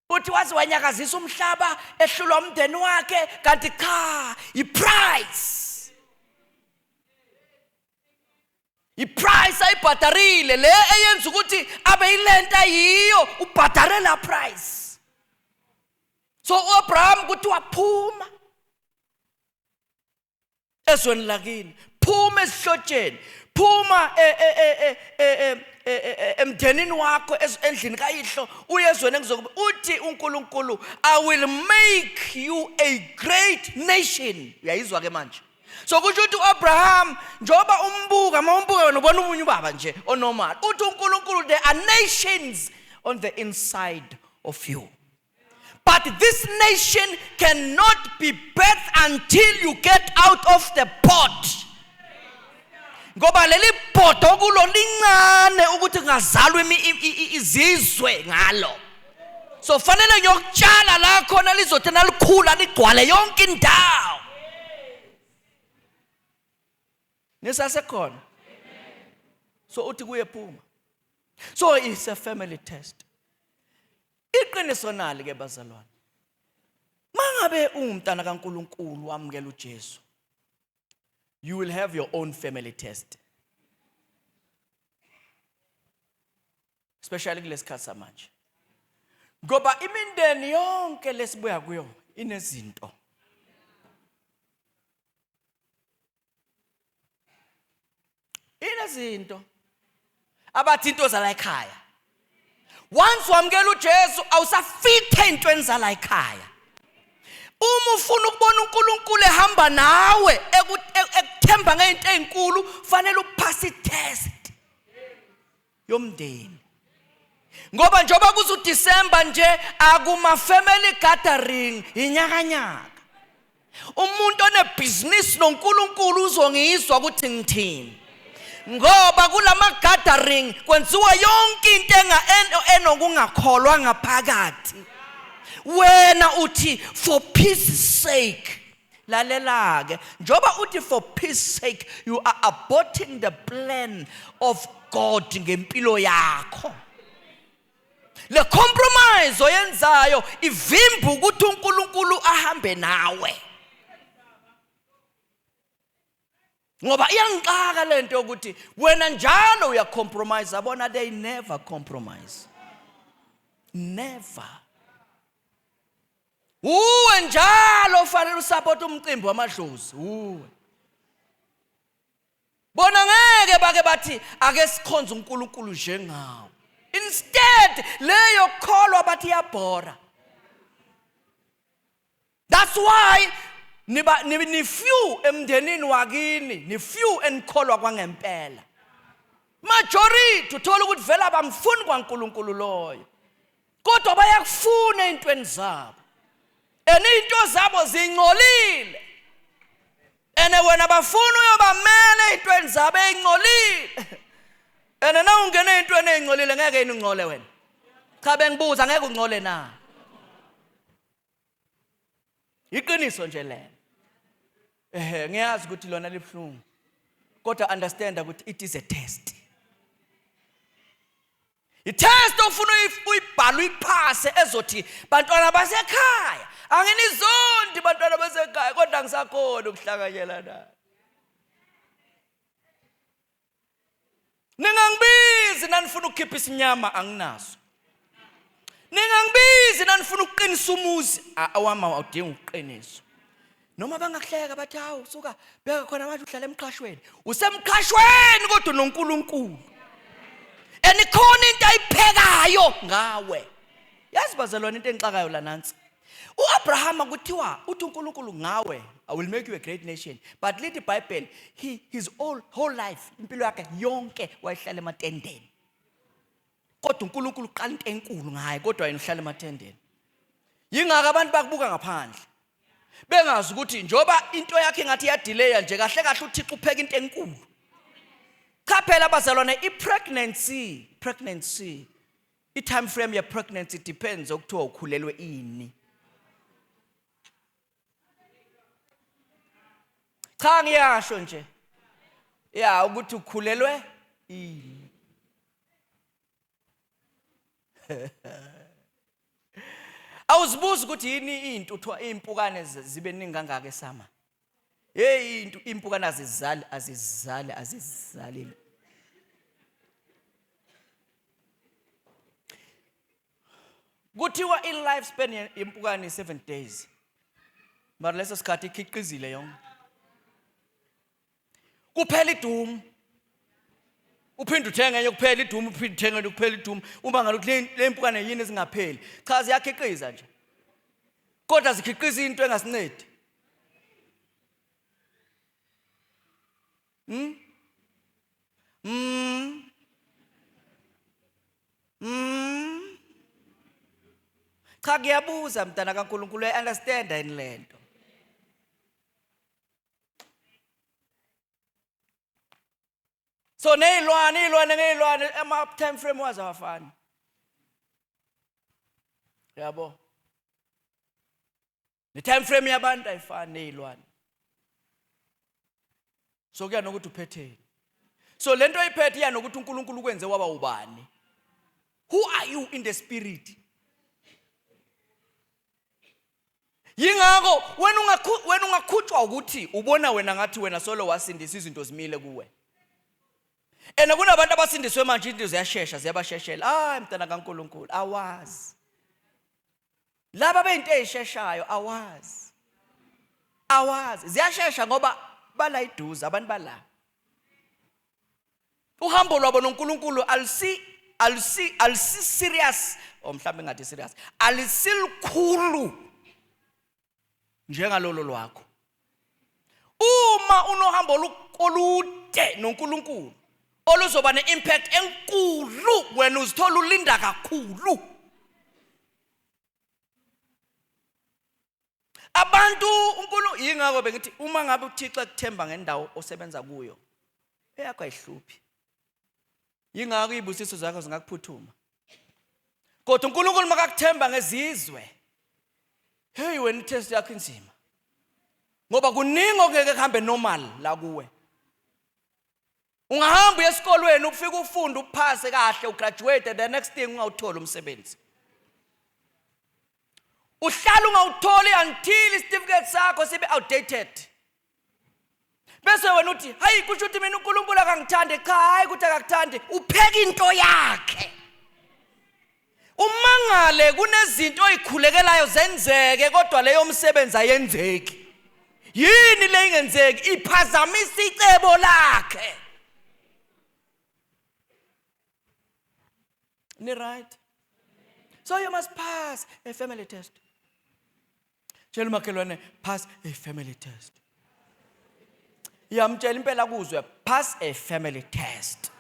uthi wazi wanyakazisa umhlaba ehlulwa umndeni wakhe kanti cha iprice. Iprice ayibhadarile le eyenza ukuthi abe ilenta yiyo ubhadarela price. So uAbraham kuthiwa phuma ezweni lakini, phuma esihlotsheni, phuma emndenini wakho endlini kayihlo uye ezweni engizokuba. Uthi uNkulunkulu, I will make you a great nation. Uyayizwa ke manje? So kusho ukuthi uAbraham njoba umbuka wena ubona umunye ubaba nje onormal. Uthi uNkulunkulu, there are nations on the inside of you, but this nation cannot be birthed until you get out of the pot. Ngoba leli pot okulo lincane ukuthi ngazalwa izizwe ngalo. So fanele ngiyokutshala la khona lizothi nalikhula ligcwale yonke indawo. Nisasekhona? So uthi kuye phuma. So it's a family test. Iqiniso nali ke bazalwane. Mangabe ungumntana kaNkulunkulu wamukela uJesu, you will have your own family test. Especially kulesikhathi samanje. Ngoba imindeni yonke lesibuya kuyo inezinto. Inezinto abathi into zala ekhaya. Once wamukela uJesu awusafithe into enzala ekhaya. Uma ufuna ukubona uNkulunkulu ehamba nawe ekuthemba ngeinto ezinkulu, fanele upass itest yomndeni. Ngoba njoba kuzu December nje akuma family gathering inyakanyaka. Umuntu onebusiness noNkulunkulu uzongizwa ukuthi ngithini. Ngoba kulama gathering kwenziwa yonke into enokungakholwa ngaphakathi. Wena uthi for peace sake, lalela ke, njoba uthi for peace sake, you are aborting the plan of God ngempilo yakho. Le compromise oyenzayo ivimba ukuthi uNkulunkulu ahambe nawe. Ngoba iyangixaka lento yokuthi wena njalo uya compromise, abona they never compromise. Never. Uwe njalo ufanele usupport umcimbi wamadlozi. Uwe. Bona ngeke bake bathi ake sikhonze uNkulunkulu njengawo. Instead leyo kholwa bathi iyabhora. That's why ni few emndenini wakini, ni few enikholwa kwangempela. Majority uthola ukuthi vela abamfuni kwaNkulunkulu loyo. Kodwa bayakufuna ezintweni zabo. Into zabo zingcolile. Wena bafuna uyobamela ezintweni zabo ezingcolile. Na ungene ezintweni ezingcolile ngeke yini ungcole wena. Cha bengibuza ngeke ungcole na. Iqiniso nje lelo. Ngiyazi ukuthi lona libhlungu. Kodwa understand ukuthi it is a test. I-test ofuna uyibhala uyiphase ezothi bantwana basekhaya anginizondi bantwana basekhaya kodwa ngisakhona ukuhlanganyela naye. Ningangibizi nanifuna ukukhipha isinyama anginaso. Ningangibizi nanifuna ukuqinisa umuzi awama awudinga ukuqiniswa. Noma bangakuhleka bathi hawu suka beka khona manje uhlala emqashweni. Usemqashweni kodwa noNkulunkulu. Enikhona into ayiphekayo ngawe. Yazi bazalwane into engixakayo la nansi. uAbraham kuthiwa uthi uNkulunkulu ngawe I will make you a great nation. But lithi iBhayibheli his whole life impilo yakhe yonke wayehlala ematendeni. Kodwa uNkulunkulu uqala into enkulu ngaye kodwa yena uhlala ematendeni. Yingaka abantu bakubuka ngaphandle. Bengazi ukuthi njoba into yakhe ngathi yadelay nje kahle kahle uThixo upheka into enkulu. Cha phela abazalwane pregnancy i-time frame ya pregnancy depends okuthiwa ukhulelwe ini. Cha ngiyasho nje ya ukuthi ukhulelwe ini. Awuzibuza ukuthi yini into uthiwa impukane zibe ningi kangaka esama. Hey into impukane azizali. Kuthiwa i-lifespan yempukane 7 days. Mara leso sikhathi ikhiqizile yonke. Kuphela idumu. Uphinde uthenge enye kuphela idumu, uphinde uthenge enye kuphela idumu. Uma ngaluthi le mpukane yini ezingapheli. Cha ziyakhiqiza nje. Kodwa zikhiqiza into engasincedi. Cha kuyabuza mntana kaNkulunkulu, understand yini lento? So ngeyilwane ama time frame wazo awafani. Yabo. The time frame yabantu ayifani neyilwane. So kuya nokuthi uphetheni. So lento ayiphethe iya nokuthi uNkulunkulu kwenze waba ubani. Who are you in the spirit? Yingakho wena ungakhutshwa ukuthi ubona wena ngathi wena solo wasindisa izinto zimile kuwe. Ena kunabantu abasindiswe manje into ziyashesha ziyabasheshela. Hayi mntana kaNkulunkulu awazi. Laba beyinto ezisheshayo awazi. Ziyashesha ngoba bala iduze abantu bala. Uhambo lwabo noNkulunkulu alisi serious mhlawumbe ngathi serious. Alisilukhulu njengalolo lwakho. Uma unohambo olude noNkulunkulu oluzoba ne-impact enkulu wena uzithola ulinda kakhulu. Abantu uNkulunkulu yingakho bengithi uma ngabe uThixo ekuthemba ngendawo osebenza kuyo eyakho ayihluphi. Yingakho izibusiso zakho zingakuphuthuma. Kodwa uNkulunkulu makakuthemba ngezizwe, hey wena itest yakho inzima. Ngoba kuningi okungeke kuhambe normal la kuwe. Ungahamba esikolweni ufika ufunda uphase kahle ugraduate the next thing ungawuthola umsebenzi. Uhlala ungawutholi until certificate sakho sibe outdated. Bese wena uthi hayi kusho ukuthi mina uNkulunkulu akangithande. Cha hayi ukuthi akakuthande, upheka into yakhe. Umangale kunezinto oyikhulekelayo zenzeke kodwa leyo umsebenzi ayenzeki. Yini le ingenzeki? Iphazamisa icebo lakhe. Ni right? So you must pass a family test. Tshela umakhelwane pass a family test. Yamtshela impela kuzwe pass a family test.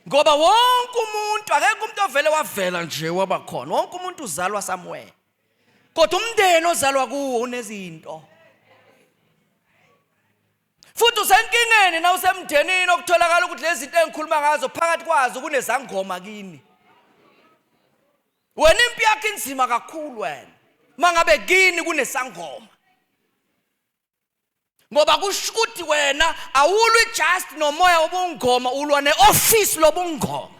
Ngoba wonke umuntu akekho umuntu ovele wavela nje waba khona. Wonke umuntu uzalwa somewhere. Kodwa umndeni ozalwa kuwo unezinto. Futhi usenkingeni na usemndenini okutholakala ukuthi lezi zinto engikhuluma ngazo phakathi kwazo kunezangoma kini. Wena impi yakho inzima kakhulu wena. Mangabe kini kunesangoma. Ngoba kusho ukuthi wena awulwi just nomoya wobungoma, ulwa neoffice lobungoma.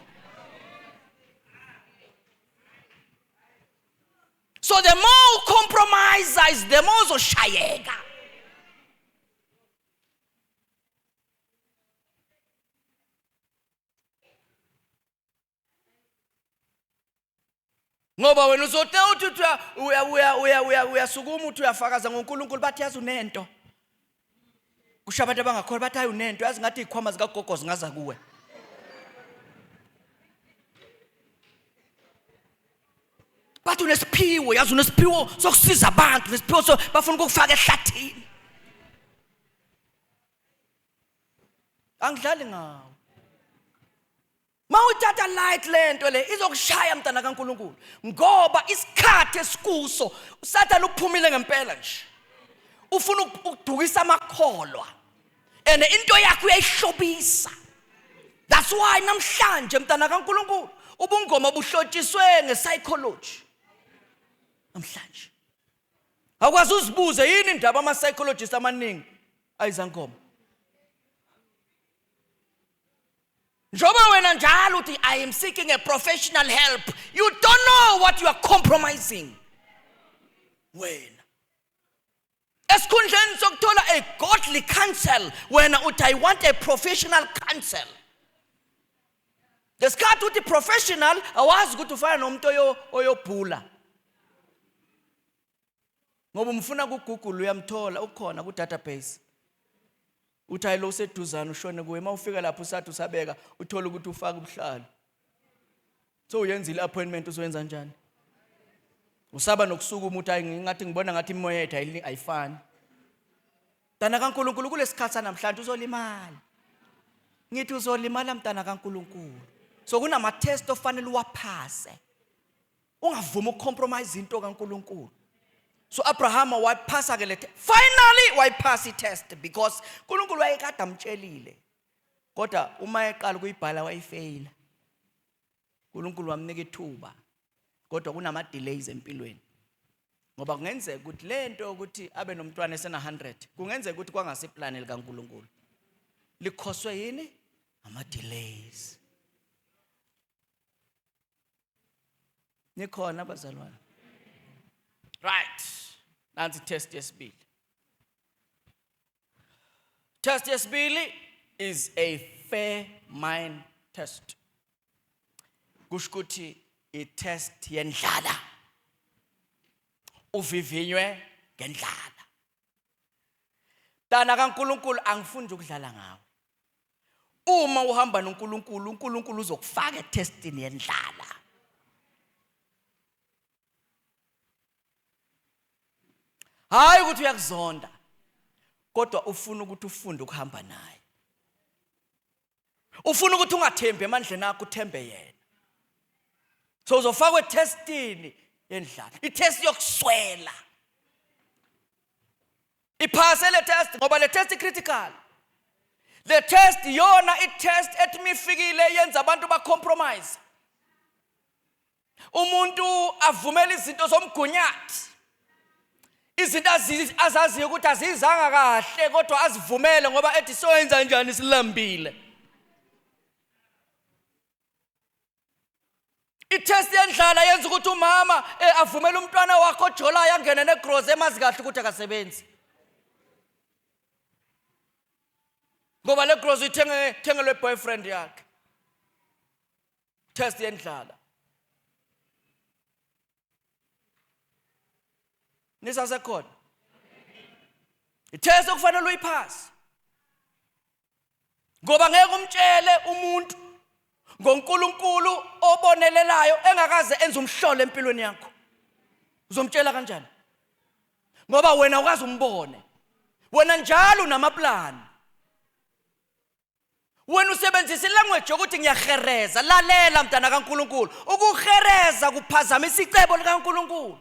So the more compromise the more uzoshayeka. Ngoba wena uzothi uthi uyasukuma uthi uyafakaza ngoNkulunkulu bathi yazi unento. Kusho abantu abangakholwa bathi hayi unento, yazi ngathi ikhwama zikagogo zingaza kuwe. Bathi unesiphiwo, yazi unesiphiwo sokusiza abantu, unesiphiwo so bafuna ukufaka ehlathini. Angidlali ngawo. Mawuthatha light lento le izokushaya mntana kaNkulunkulu ngoba isikhathi esikuso uSathane uphumile ngempela nje. Ufuna ukudukisa amakholwa. And into yakho uyayihlobisa. That's why namhlanje mntana kaNkulunkulu ubungoma buhlotshiswe ngepsychology. Namhlanje. Akwazi uzibuze yini indaba ama psychologists amaningi ayizangoma. Njoba wena njalo uthi I am seeking a professional help. You don't know what you are compromising. Wena. Esikhundleni sokuthola a godly counsel wena uthi I want a professional counsel. Ngesikhathi uthi professional awazi ukuthi ufana nomuntu oyobhula. Ngoba umfuna ku Google uyamthola ukhona ku database. Uthi ayilo useduzana ushone kuwe mawufika lapho usathi usabeka uthola ukuthi ufaka ubuhlalo. So uyenzile appointment uzoyenza njani? Usaba nokusuka umuntu ngathi ngibona ngathi imoya yethu ayifani. Mntana kaNkulunkulu kulesikhathi namhlanje uzolimala. Ngithi uzolimala mntana kaNkulunkulu. So kunama test ofanele uwaphase. Ungavuma ukucompromise into kaNkulunkulu. So Abraham wayiphasa ke lethe. Finally wayiphasa itest because uNkulunkulu wayekade amtshelile. Kodwa uma eqala ukuyibhala wayifaila. uNkulunkulu wamnika ithuba. Kodwa kunama delays empilweni. Ngoba kungenzeka ukuthi lento ukuthi abe nomntwana esena 100 kungenzeka ukuthi kwangase plan likaNkulunkulu. Likhoswe yini? Ama delays. Nikhona abazalwane. Right. Nansi test yesibili. Test yesibili is a fair mind test. Kusho ukuthi i-test yendlala. Uvivinywe ngendlala. Mntana kaNkulunkulu angifuni ukudlala ngawe. Uma uhamba noNkulunkulu, uNkulunkulu uzokufaka etestini yendlala. Hayi ukuthi uyakuzonda. Kodwa ufuna ukuthi ufunde ukuhamba naye. Ufuna ukuthi ungathembi emandleni akho uthembe yena. So uzofakwa etestini yendlala. I-test yokuswela. Iphase le test ngoba le test critical. Le test yona i-test ethi mifikile yenza abantu ba compromise. Umuntu avumela izinto zomgunyathi. Izinto azaziyo ukuthi azizanga kahle kodwa azivumele ngoba ethi soyenza njani silambile. I-test yendlala yenza ukuthi umama avumele umntwana wakhe ojolayo angene negrocery emazi kahle ukuthi akasebenzi. Ngoba le grocery ithengelwe boyfriend yakhe. Test yendlala. Nisasekhona. I-test okufanele uyiphase. Ngoba ngeke umtshele umuntu ngoNkulunkulu obonelelayo engakaze enze umhlolo empilweni yakho. Uzomtshela kanjani? Ngoba wena ukazi umbone. Wena njalo unamaplani. Wena usebenzisa ilanguage yokuthi ngiyahereza, lalela mntana kaNkulunkulu. Ukuhereza kuphazamisa icebo likaNkulunkulu.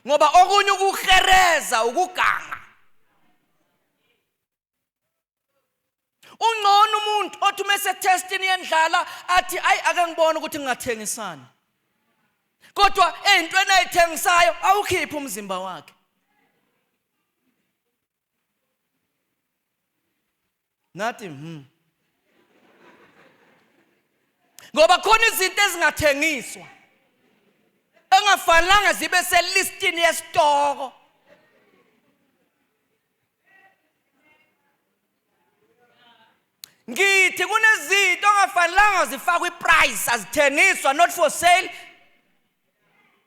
Ngoba okunye ukuhereza ukuganga. Ungcono umuntu othi mase testini yendlala athi ayi akangibona ukuthi ngingathengisana. Kodwa ezintweni ayithengisayo awukhiphi umzimba wakhe. Nathi Ngoba khona izinto ezingathengiswa engafanelanga zibe selistini yesitoko. Ngithi kunezinto engafanelanga zifakwe iprice azithengiswa, not for sale.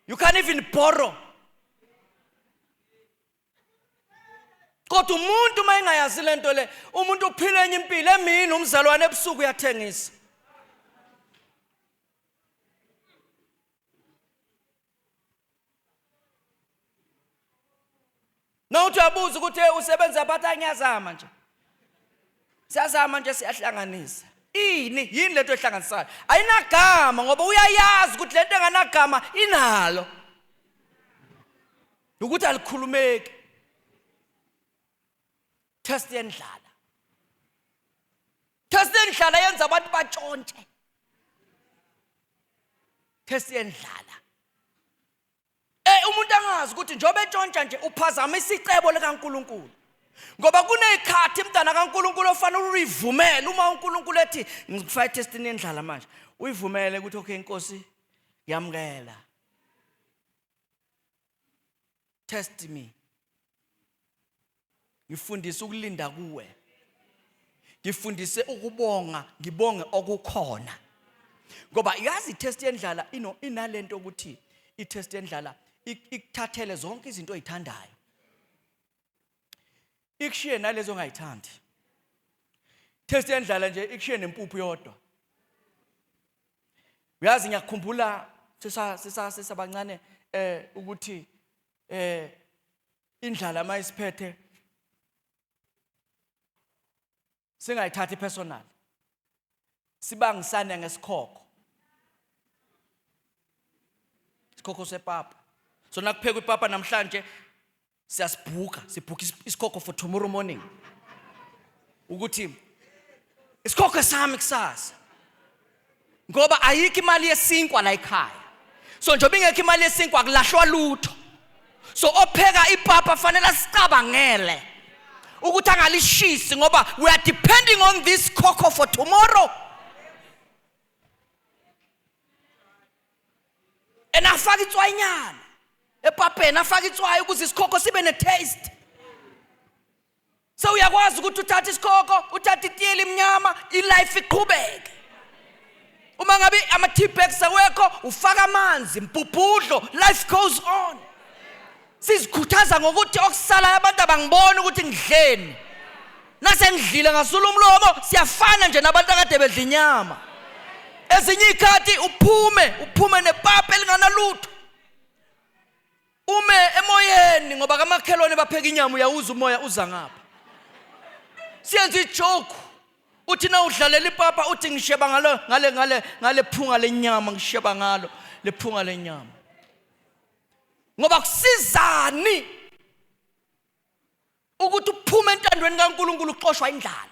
You can't even borrow. Kodwa umuntu mayengayazi lento le, umuntu uphile enye impilo emini umzalwane ebusuku uyathengisa. Nawuthi uyabuza ukuthi usebenza phatha ngiyazama nje. Siyazama nje siyahlanganisa. Yini lento ehlanganisayo? Ayinagama ngoba uyayazi ukuthi lento enganagama inalo. Ukuthi alikhulumeki. Test yendlala. Test yendlala yenza abantu batshontshe. Test yendlala. Umuntu angazi ukuthi njobe etshontsha nje uphazamisa icebo likaNkulunkulu. Ngoba kunezikhathi mntana kaNkulunkulu ofanele urivumele uma uNkulunkulu ethi ngikufaka testini yendlala manje. Uyivumele ukuthi okay Nkosi yamkela. Test me. Ngifundise ukulinda kuwe. Ngifundise ukubonga, ngibonge okukhona. Ngoba yazi itest yendlala inalento ukuthi itest yendlala ikuthathele zonke izinto oyithandayo. Ikushiye nalezo ongayithandi. Test yendlala nje ikushiye nempuphu yodwa. Uyazi ngiyakukhumbula sisabancane ukuthi indlala mayisiphethe singayithathi personal. Sibangisana ngesikhokho. Isikhokho sepapa. So nakuphekwa ipapa namhlanje sibhuka isikhokho for tomorrow morning. Ukuthi isikhokho sami kusasa. Ngoba ayikho imali yesinkwa la ekhaya. So njobe ingekho imali yesinkwa akulahlwa lutho. So opheka ipapa fanele asicabangele ukuthi angalishisi ngoba we are depending on this cocoa for tomorrow. And afaka itswayi nyana epapeni, afaka itswayi ukuze isikhokho sibe ne taste. So uyakwazi ukuthi uthathe isikhokho, uthathe itiyeli imnyama, ilife iqhubeke. Uma ngabe ama-tea bags awekho, ufaka amanzi, impupudlo, life goes on. Sizikhuthaza ngokuthi okusalayo abantu abangiboni ukuthi ngidleni. Nase ngidlile ngasula umlomo, siyafana nje nabantu akade bedla inyama. Ezinye ikhathi uphume nepapa elinganalutho. Ume emoyeni ngoba kamakhelwane bapheka inyama uyawuza umoya uza ngapha. Siyenza ijoke. Uthi na udlalela ipapa uthi ngisheba ngale phunga lenyama, ngisheba ngalo lephunga lenyama. Ngoba kusizani ukuthi uphume entandweni kaNkulunkulu uxoshwa indlala.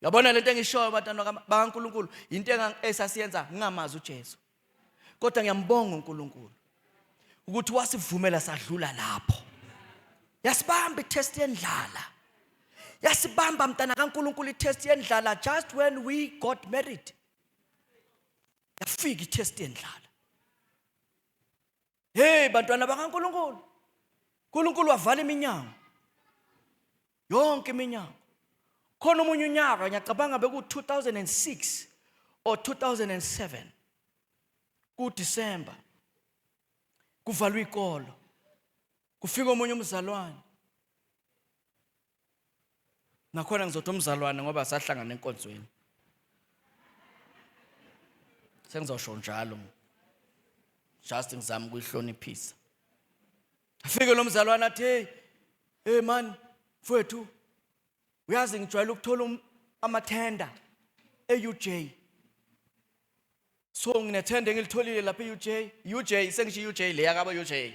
Yabona lento engishoyo abantwana bakaNkulunkulu into esasiyenza ngingamazi uJesu. Kodwa ngiyambonga uNkulunkulu ukuthi wasivumela sadlula lapho. Yasibamba itest yendlala. Yasibamba mntana kaNkulunkulu itest yendlala just when we got married. Yafika itest yendlala. Hey bantwana bakaNkulunkulu. uNkulunkulu wavala iminyango. Yonke iminyango. Khona umunye unyaka ngiyacabanga beku 2006 or 2007 ku December kuvalwa ikolo. Kufika umunye umzalwane. Nakhona ngizothi umzalwane ngoba sahlangana enkonzweni. Sengizosho njalo. Just ngizama ukuyihloniphisa. Afike lo mzalwane athi, "Hey man, mfowethu, uyazi ngijwayele ukuthola amathenda eUJ. So nginethenda engilitholile lapha eUJ, sengisho UJ le yakaba UJ.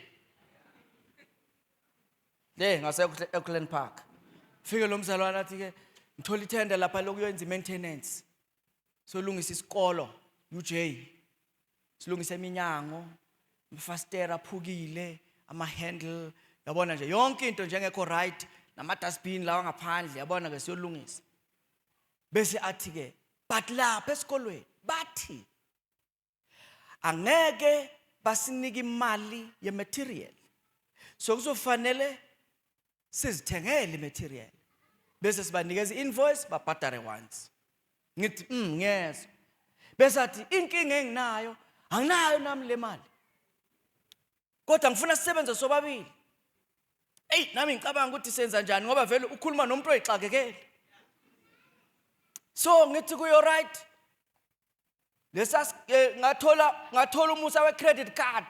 Le ngase eClan Park. Fike lo mzalwane athi ke ngithola ithenda lapha lokuyenza maintenance. So lungisa isikolo UJ. Silungisa eminyango, amafastera aphukile, ama-handle, yabona nje yonke into njengekho right, nama-dustbin lawa ngaphandle, yabona ke siyolungisa. Bese athi ke, but lapha esikolweni bathi angeke basinike imali ye-material. So kuzofanele sizithengele i-material. Bese sibanikeza i-invoice babhadare once. Ngithi ngiyezwa. Bese athi inkinga enginayo anginayo nami le mali. Kodwa ngifuna sisebenze sobabili. Hey nami ngicabanga ukuthi senza njani ngoba vele ukhuluma nomuntu oyixakekele. So ngithi kuyo right. Lesas ngathola umusa we credit card.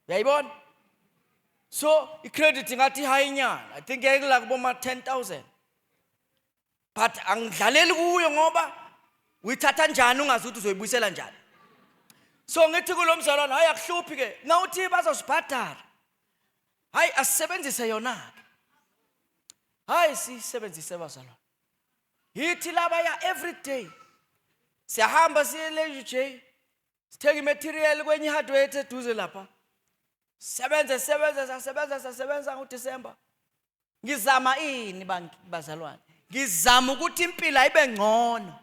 Uyayibona? So i-credit ngathi high nyana. I think ngeke kuboma 10,000. But angidlaleli kuyo ngoba uyithatha njani ungazi ukuthi uzoyibuyisela njani. So ngithi kulo mzalwane hayi akuhluphi ke. Nawuthi bazosibhadala. Hayi asebenzise yona. Hayi sisebenzise bazalwane. Yithi laba ya every day. Siyahamba siye le UJ. Sithenga imaterial kwenye hardware eduze lapha. Sebenza ngoDisemba. Ngizama ini bazalwane? Ngizama ukuthi impilo ayibe ngcono.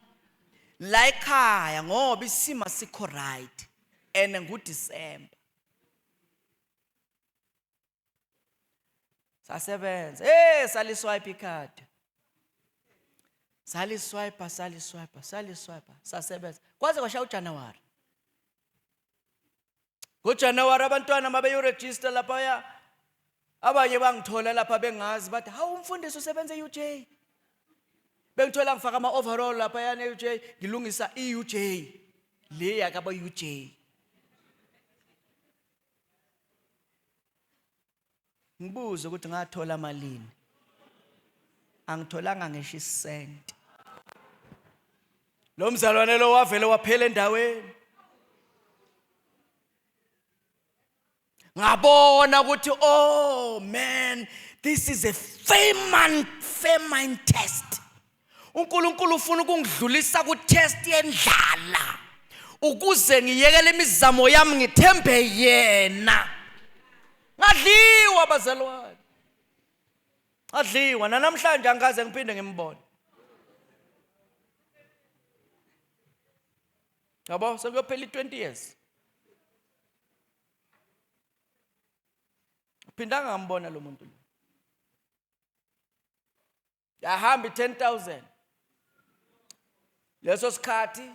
La ekhaya ngoba isima sikho right and ngoDisemba. Sasebenza. Saliswipe icard. saliswiper sasebenza kwaze kwashaya uJanuwari. NgoJanuwari abantwana mabeyoregister lapha abanye bangithola lapha bengazi bathi hawu umfundisi usebenza eUJ. Bengithola ngifaka ama-overall lapha yana eUJ ngilungisa iUJ le yakaba UJ. Ngibuze ukuthi ngathola malini. Angitholanga ngisho isenti. Lo mzalwane lo wavele waphela endaweni. Ngabona ukuthi oh man, this is a famine test. uNkulunkulu ufuna ukungidlulisa ku test yendlala ukuze ngiyekele imizamo yami ngithembe yena. Ngadliwa bazalwane. Ngadliwa namhlanje angikaze ngiphinde ngimbone. Yabo sekuyophela 20 years. Phindanga ngambona lo muntu lo. Yahamba 10,000. Leso sikhathi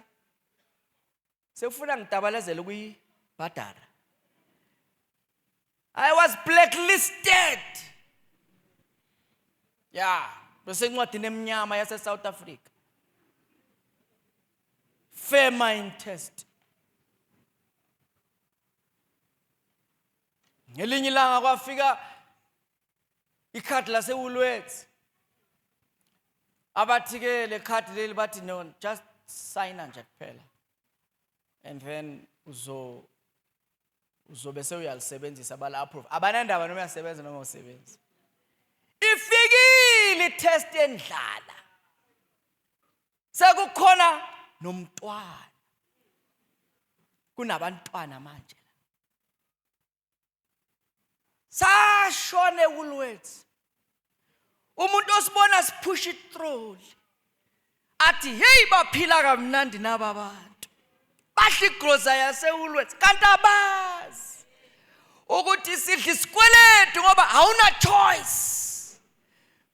sekufuna ngitabalezele kuyibhadara. I was blacklisted. Yeah, bese incwadi nemnyama yase South Africa. Famine test. Ngelinye ilanga kwafika ikhadi laseWoolworths. Abathi ke le khadi leli bathi no, just sign nje kuphela. And then uzobe sewuyalisebenzisa bala approve. Abanandaba noma uyasebenza noma usebenza. Ifikile test endlala. Sekukhona nomntwana. Kunabantwana manje. Sashone eWoolworths. Umuntu osibona sipush it through. Athi hey baphila kamnandi naba abantu. Bahla igroza yaseWoolworths kanti abazi ukuthi sidla isikweletu ngoba awuna choice.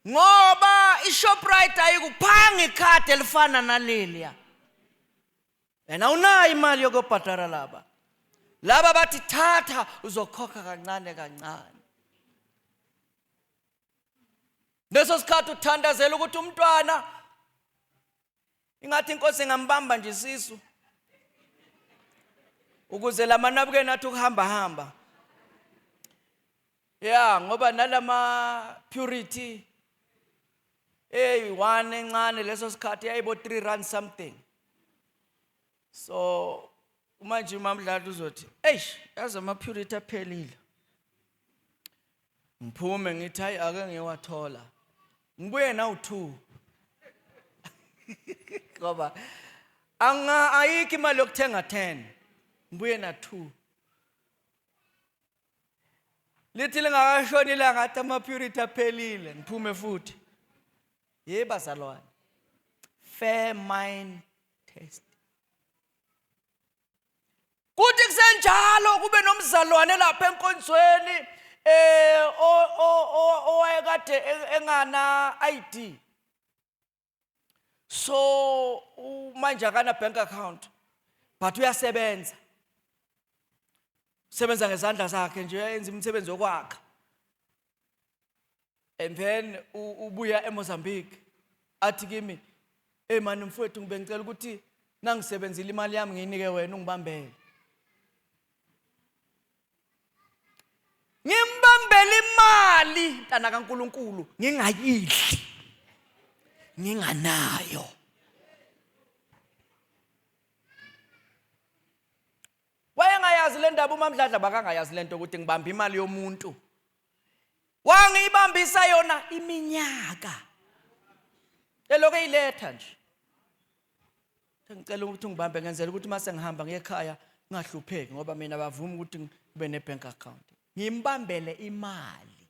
Ngoba iShoprite ayikuphanga ikhadi elifana naleliya. Wena unayo imali yokubhadala laba. Laba bathi thatha uzokhokha kancane kancane. Leso sikhathi uthandazela ukuthi umntwana ingathi inkosi ingambamba nje isisu ukuze lamanabuke nathi ukuhamba. Yeah, ngoba nalama purity one encane leso sikhathi yayibo 3 rand something. So manje uMamdlala uzothi eish yazi ama purity aphelile. Ngiphume ngithi hayi ake ngiyewathola. Ngibuye na u2. Ngoba ayikho imali yokuthenga 10. Ngibuye na 2. Lithi lingakashonile ngathi ama purity aphelile ngiphume futhi. Bazalwane. Famine test. Kuthi kusenjalo kube nomzalwane lapha enkonzweni owayekade engana ID. So manje akana bank account but uyasebenza. Sebenza ngezandla zakhe nje uyenza umsebenzi wokwakha. And then ubuya eMozambique. Athi kimi mani mfowethu ngibengicela ukuthi nangisebenzile imali yami nginike wena ungibambele. Ngimbambele imali ntana kaNkuluNkulu ngingayidli. Nginganayo. Wayengayazi le ndaba uMamdlala bakangayazi lento ukuthi ngibamba imali yomuntu. Wangibambisa yona iminyaka. Eloko eyiletha nje. Ngicela ukuthi ngibambe ngenzela ukuthi mase ngihamba ngekhaya ngahlupheki ngoba mina bavuma ukuthi ngibe nebank account. Ngimbambele imali.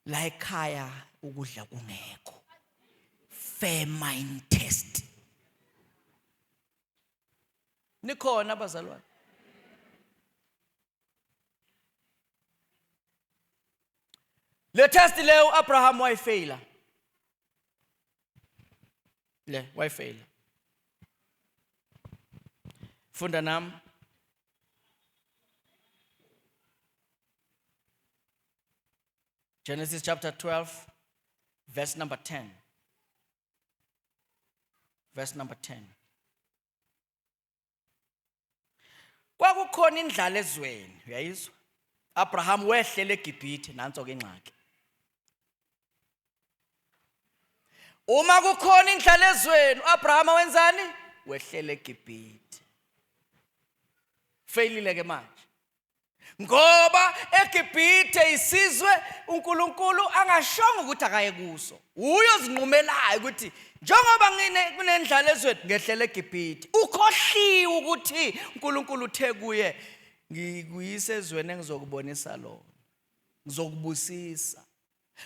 La ekhaya ukudla kungekho. Famine test. Nikhona abazalwane. Le test leyo Abraham wayifeyila. Le wayfail. Funda nami. Genesis chapter 12, verse number 10. Verse number 10. Kwakukhona indlala ezweni, uyayizwa? Abraham wehlele eGibhithe, nanso ke ingxaki. Uma kukhona indlala ezweni, Abraham wenzani? Wehlele eGibhithe. Failile ke manje. Ngoba eGibhithe isizwe uNkulunkulu angashonga ukuthi akaye kuso. Uyozinqumelayo ukuthi njengoba kunendlala ezweni ngehlele eGibhithe. Ukhohliwe ukuthi uNkulunkulu uthe kuye ngikuyise ezweni engizokubonisa lona. Ngizokubusisa.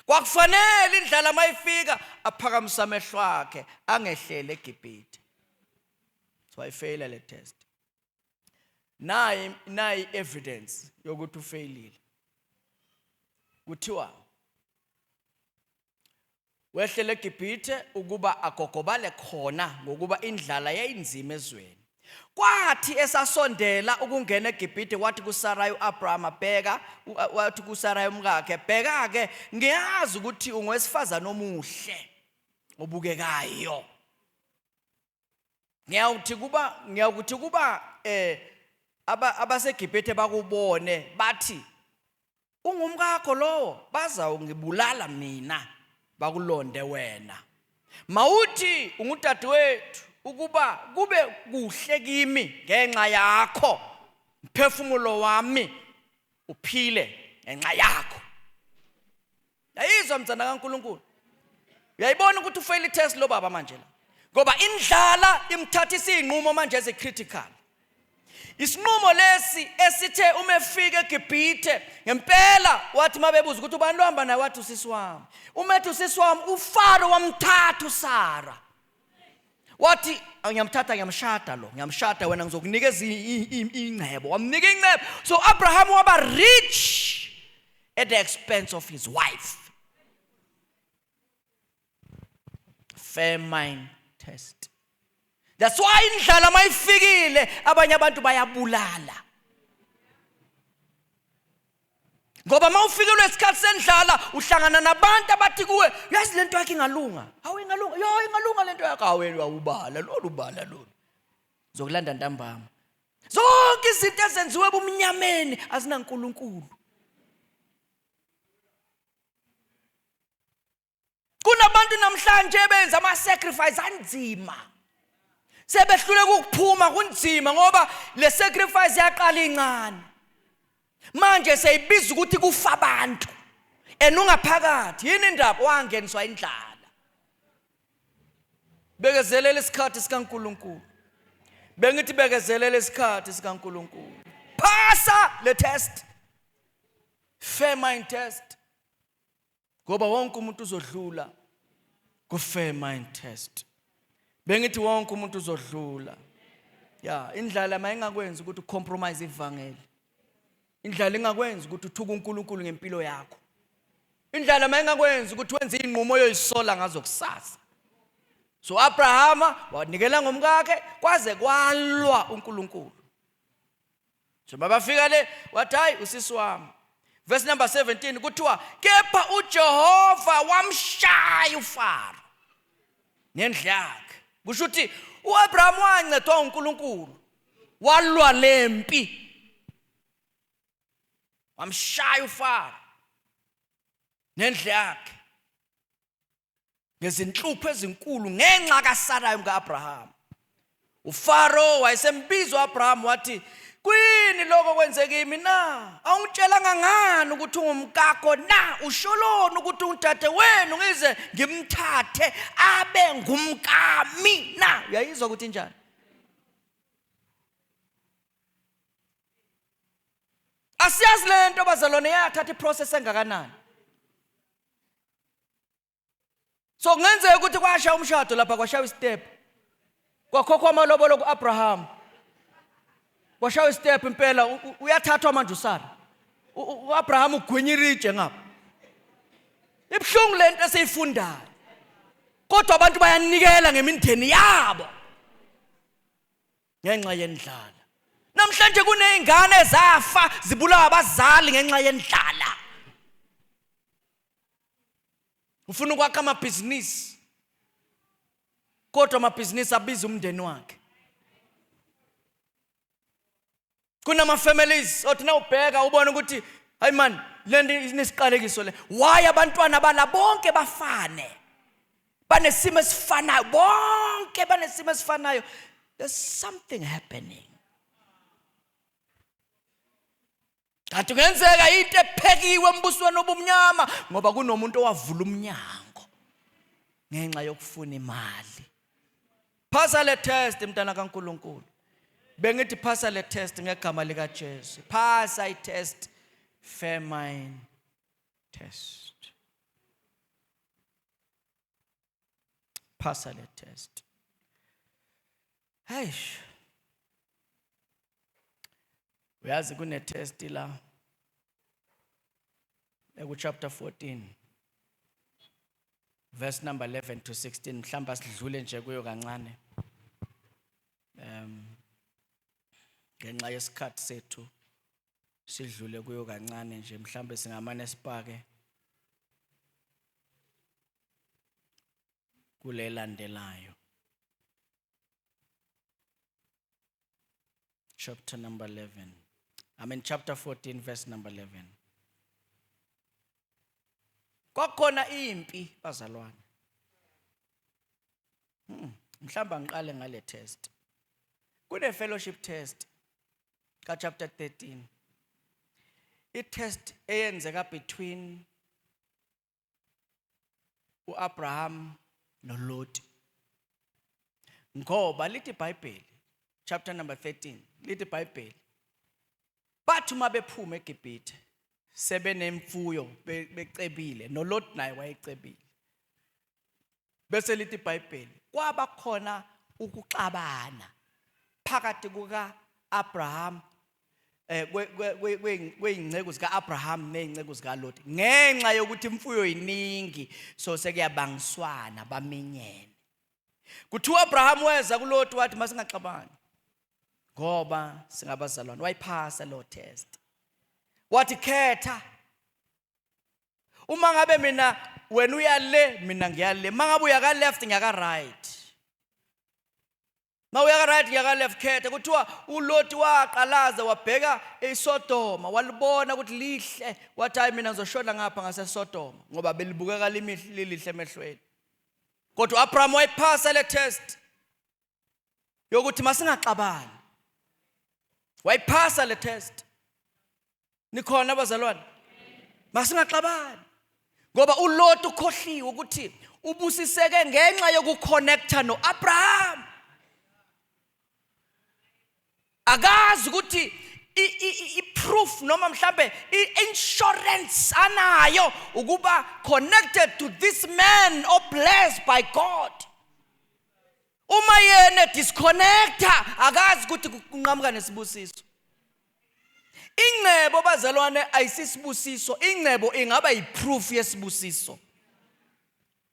Kwakufanele indlala mayifika aphakamisa amehlo akhe angehlele eGibhithe. So I failed le test. Nayi evidence yokuthi ufailile. Kuthiwa wehlele eGibhithe ukuba agogobale khona ngokuba indlala yayinzima ezweni. Kwathi esasondela ukungena eGibhithe wathi kuSarai uAbraham bheka wathi kuSarai umkakhe bheka ke ngiyazi ukuthi ungowesifazana omuhle obukekayo. Ngiyakuthi kuba abaseGibhithe bakubone bathi ungumkakho lowo bazawungibulala mina bakulonde wena. Mawuthi ungudadewethu ukuba kube kuhle kimi ngenxa yakho umphefumulo wami uphile ngenxa yakho. Yayizwa mzana kaNkulunkulu. Uyayibona ukuthi ufail test lo baba manje la. Ngoba indlala imthathisa izinqumo manje ezicritical. Isinqumo lesi esithe uma efika eGibhithe ngempela wathi mabebuza ukuthi ubani lohamba naye wathi usisi wami. Umethe usisi wami uFaro wamthatha uSara. Wathi ngiyamthatha ngiyamshada lo ngiyamshada wena ngizokunikeza ingcebo. Wamnika ingcebo. So Abraham waba rich at the expense of his wife. Famine test. That's why indlala mayifikile abanye abantu bayabulala. Ngoba mawufikelwe isikhathi sendlala uhlangana nabantu abathi kuwe yazi lento yakhe ingalunga. Hawu ingalunga. Yo ingalunga lento yakhe awena uyabala lolu bala lolu. Zokulanda ntambama. Zonke izinto ezenziwe ebumnyameni azina uNkulunkulu. Kunabantu namhlanje benza ama sacrifice anzima. Sebehluleka ukuphuma kunzima ngoba le sacrifice yaqala incane. Manje seyibiza ukuthi kufa abantu. Enungaphakathi yini indaba wangeniswa indlala. Bekezelela isikhathi sikaNkulunkulu. Bengithi bekezelela isikhathi sikaNkulunkulu. Phasa le test. Famine test. Ngoba wonke umuntu uzodlula ku famine test. Bengithi wonke umuntu uzodlula. Indlala mayingakwenza ukuthi ucompromise ivangeli. Indlala ingakwenza ukuthi uthuke uNkulunkulu ngempilo yakho. Indlala mayingakwenza ukuthi wenze inqumo oyoyisola ngazo kusasa. So Abraham wanikela ngomkakhe kwaze kwalwa uNkulunkulu. So babafika le wathi hayi usisi wami. Verse number 17 kuthiwa kepha uJehova wamshaya uFaro nendlu yakhe. Kusho ukuthi uAbraham wancedwa uNkulunkulu walwa lempi. Wamshaya uFaro nendlu yakhe ngezinhlupho ezinkulu ngenxa kaSarai umkaAbraham. uFaro wayesembiza uAbraham wathi kwini lokho kwenzeke kimi na? Awungitshelanga ngani ukuthi ungumkakho na? Usholona ukuthi ungidade wenu ngize ngimthathe abe ngumkami na? Uyayizwa ukuthi njani? Asiyazi lento bazalwane yathatha iprocess engakanani. So ngenzeka ukuthi kwasha umshado lapha kwashaya istep. Kwakhokhwa amalobolo kuAbraham. Kwashaya istep impela uyathathwa manje uSara. uAbraham ugwinya irije ngapha. Ibhlungu lento esiyifundayo. kodwa abantu bayanikela ngemindeni yabo ngenxa yendlala. Namhlanje kunezingane ezafa zibulawa abazali ngenxa yendlala. Ufuna ukwakha amabhizinisi, kodwa amabhizinisi abiza umndeni wakhe. Kunama families othi na ubheka ubona ukuthi hayi man lento inesiqalekiso le. Why abantwana bala bonke bafane? Banesimo esifanayo, bonke banesimo esifanayo. There's something happening. Kanti kungenzeka into ephekiwe embusweni obumnyama ngoba kunomuntu owavula umnyango ngenxa yokufuna imali. Phasa le test mntana kaNkulunkulu. Bengithi phasa le test ngegama lika Jesu. Phasa I test, famine test. Phasa le test. Eish. Uyazi kune test la. Eku chapter 14. Verse number 11 to 16. Mhlamba sidlule nje kuyo kancane. Ngenxa yesikhathi sethu sidlule kuyo kancane nje mhlambe singamane sipake kulelandelayo. Chapter number 11. Chapter 14 verse number 11. Kwakhona impi bazalwane. Mhlamba ngiqale ngale test. Kune fellowship test ka chapter 13. I-test eyenzeka between uAbraham noLot. Ngoba lithi iBhayibheli chapter number 13 lithi iBhayibheli bathi mabephuma eGibhithe sebenemfuyo becebile noLot naye wayecebile. Bese lithi iBhayibheli kwaba khona ukuxabana phakathi kuka Abraham kweyingceko zika Abraham nezingceko zika Lot ngenxa yokuthi imfuyo iningi so sekuyabangiswana baminyene. Kuthi Abraham weza kuLot wathi masingaxabani ngoba singabazalwane. Wayiphasa lo test. Wathi khetha. Uma ngabe mina wena uya le mina ngiya le. Mangabe uya ka left ngiya ka right. Mawe ka right ya left khetha. Kuthiwa uLot waqalaza wabheka eSodoma walibona ukuthi lihle wathi hayi mina ngizoshona ngapha ngaseSodoma ngoba belibukeka lilihle emehlweni. Kodwa Abraham wayiphasa le test yokuthi masingaxabani. Wayiphasa le test. Nikhona abazalwane? Masingaxabani. Ngoba uLot ukhohliwe ukuthi ubusiseke ngenxa yokuconnecta noAbraham. Akazi ukuthi i-proof noma mhlambe i-insurance anayo ukuba connected to this man or blessed by God. Uma yena disconnecta akazi ukuthi kunqamuka nesibusiso. Ingcebo bazalwane ayisisibusiso, ingcebo ingaba yiproof yesibusiso.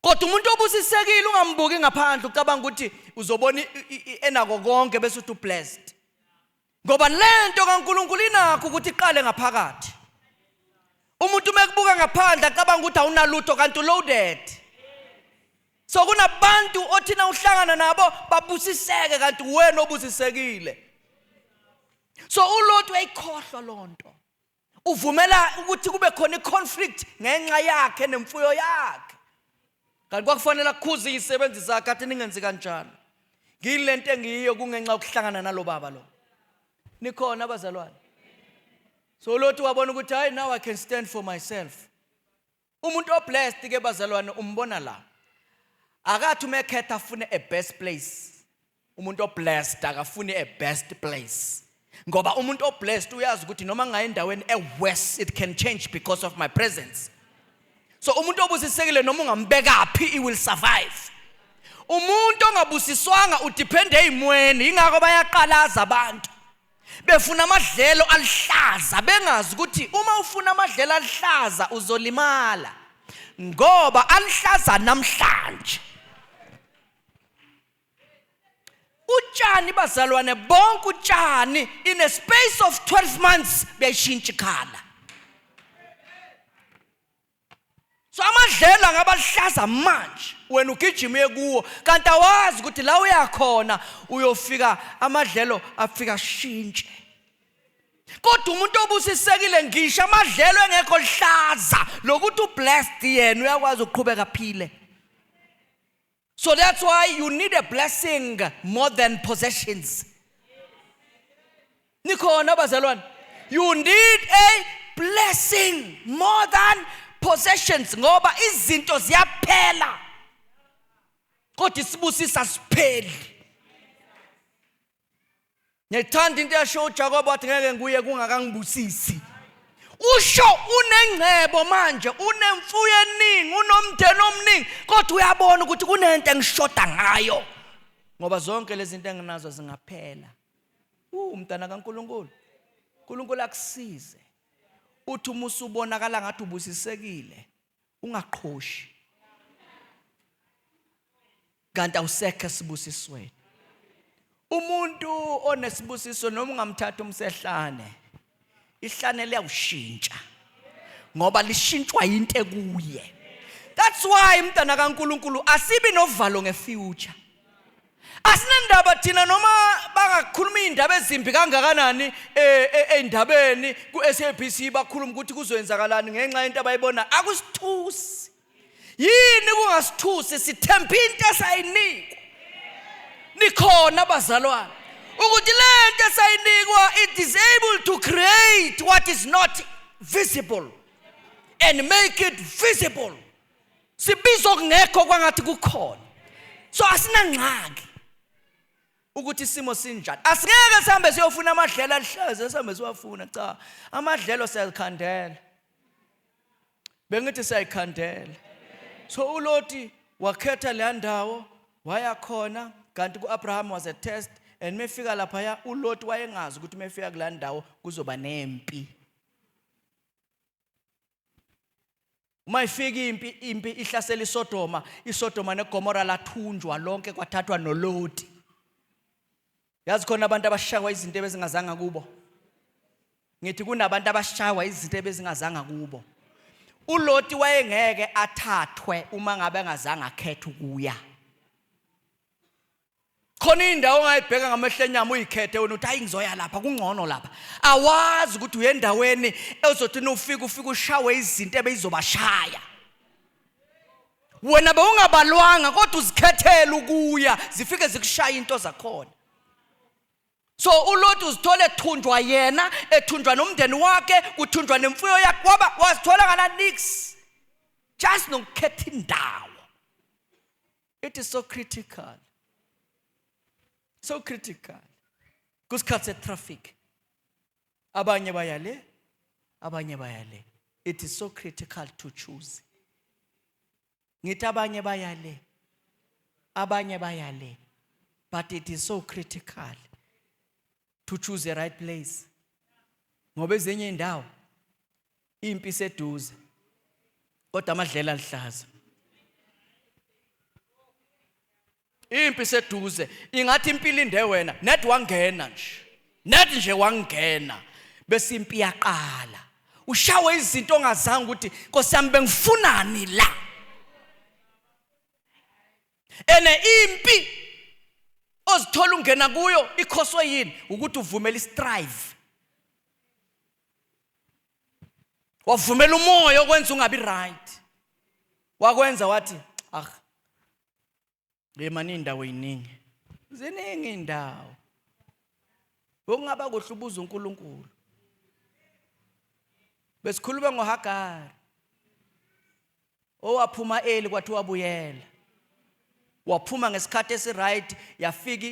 Kodwa umuntu obusisekile ungambuki ngaphandle ucabanga ukuthi uzobona enako konke bese uthi blessed. Ngoba lento kaNkulunkulu inakho ukuthi iqale ngaphakathi. Umuntu mekubuka ngaphandle acabanga ukuthi awunalutho kanti loaded. So kunabantu othina uhlangana nabo babusiseke kanti wena obusisekile. So uLot uyayikhohlwa lonto. Uvumela ukuthi kube khona iconflict ngenxa yakhe nemfuyo yakhe. Kanti kwakufanele ukhuze izisebenzi zakhe athi ningenzi kanjani. Ngilento engiyiyo kungenxa ukuhlangana nalo baba lo. Nikhona abazalwane. So uLot wabona ukuthi hayi now I can stand for myself. Umuntu oblessed ke bazalwane umbona la. Akathi umekhetha afune a best place. Umuntu oblessed akafuni a best place. Ngoba umuntu oblessed uyazi ukuthi noma ngaye endaweni eWest it can change because of my presence. So umuntu obusisekile noma ungambeka phi he will survive. Umuntu ongabusiswanga udepende ezimweni ingakho bayaqalaza abantu. Befuna amadlelo alihlaza bengazi ukuthi uma ufuna amadlelo alihlaza uzolimala. Ngoba alihlaza namhlanje utshani bazalwane bonke utshani in a space of 12 months beyashintsha ikhala. So amadlelo angabahlaza manje wena ugijime kuwo kanti awazi ukuthi la uyakhona uyofika amadlelo afika shintshe. Kodwa umuntu obusisekile ngisho amadlelo engekho hlaza lokuthi ublessed yena uyakwazi ukuqhubeka phile. So that's why you need a blessing more than possessions. Nikhona bazalwane, you need a blessing more than possessions ngoba izinto ziyaphela kodwa isibusisa sipheli. Ngithanda into yasho uJakob wathi ngeke nguye kungakangibusisi. Usho unengcebo manje, unemfuyo eningi, unomndeni omningi kodwa uyabona ukuthi kunento engishoda ngayo ngoba zonke lezi zinto enginazo zingaphela. Umntana kaNkulunkulu, uNkulunkulu akusize. Uthi uma usubonakala ngathi ubusisekile ungaqhoshi kanti awusekho esibusisweni. Umuntu onesibusiso noma ungamthatha umsehlane, ihlane liyawushintsha ngoba lishintshwa into ekuye. That's why mntana kaNkulunkulu asibi novalo ngefuture. Asinandaba thina noma bangakhuluma indaba ezimbi kangakanani endabeni ku-SABC bakhuluma ukuthi kuzoyenzakalani ngenxa yento abayibona akusithusi. Yini kungasithusi sithemba into esayinikwa. Nikhona bazalwane ukuthi lento esayinikwa it is able to create what is not visible and make it visible. Sibizo kungekho kwangathi kukhona. So asinangxaki ukuthi isimo sinjani. Asingeke sihambe siyofuna amadlelo alihlaza sihambe siwafuna cha. Amadlelo siyakhandela. Bengithi siyakhandela. So uLoti wakhetha le ndawo waya khona kanti kuAbraham was a test and mefika lapha ya uLoti wayengazi ukuthi mefika kula ndawo kuzoba nempi. Uma ifika impi ihlasela iSodoma neGomora lathunjwa lonke kwathathwa noLoti. Yazi khona abantu abashaywa izinto ebezingazanga kubo. Ngithi kunabantu abashaywa izinto ebezingazanga kubo. uLoti wayengeke athathwe uma ngabe engazange akhethe ukuya. Khona indawo ongayibheka ngamehlo enyama uyikhethe wena uthi hayi ngizoya lapha kungcono lapha. Awazi ukuthi uyendaweni ezothi ufika ushawe izinto ebezizobashaya. Wena bewungabalwanga kodwa uzikhethela ukuya zifike zikushaya into zakhona. So uLoti uzithola ethunjwa yena, ethunjwa nomndeni wakhe, kuthunjwa nemfuyo yakhe wazithola ngala nix. Just nokukhetha indawo. It is so critical. So critical. Kusikhathe traffic. Abanye bayale, abanye bayale. It is so critical to choose. Ngithi abanye bayale. Abanye bayale. But it is so critical to choose the right place. Ngoba ezinye indawo impi seduze. Kodwa amadlela alihlaza. Impi seduze ingathi impilo inde wena net wangena nje wangena bese impi yaqala ushawe izinto ongazange ukuthi Nkosi yami bengifunani la ene impi ozithola ungena kuyo ikhoswe yini ukuthi uvumele istrive wavumela umoya okwenza ungabi right wakwenza wathi Lemani indawo iningi. Ziningi indawo. Bongaba kuhle ubuza uNkulunkulu. Besikhuluma ngoHagari. Owaphuma eli kwathi wabuyela. Waphuma ngesikhathi esiright yafika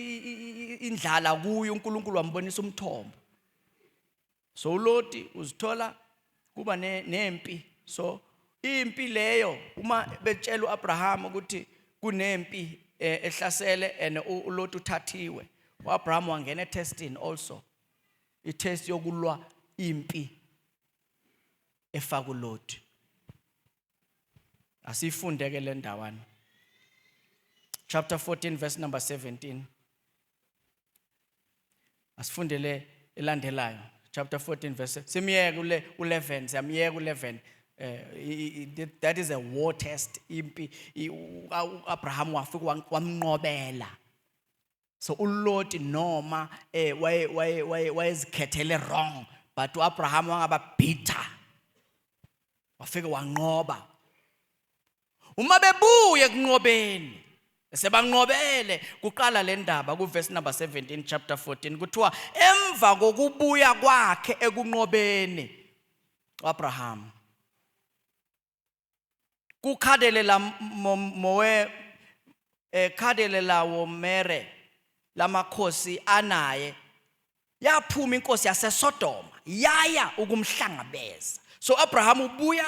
indlala kuyo uNkulunkulu wambonisa umthombo. So uLoti uzithola kuba nempi. So impi leyo uma betshela uAbraham ukuthi kunempi ehlasele and uLoti uthathiwe uAbraham wangena etesting also itest yokulwa impi efaka uLoti asifundeke le ndawana chapter 14 verse number 17 Asifundele elandelayo. Chapter 14 verse. Simiyeke ule 11, siyamiyeka 11. That is a war test. Abraham wafika wamnqobela. So uLot noma wayezikhethele wrong, but uAbraham wangaba bitter. Wafika wanqoba. Uma bebuye kunqobeni, sebanqobele kuqala le ndaba ku verse number 17 chapter 14 kuthiwa emva kokubuya kwakhe ekunqobeni uAbraham kukhadelela khadelela womere lamakhosi anaye yaphuma inkosi yaseSodoma yaya ukumhlangabeza. So Abraham ubuya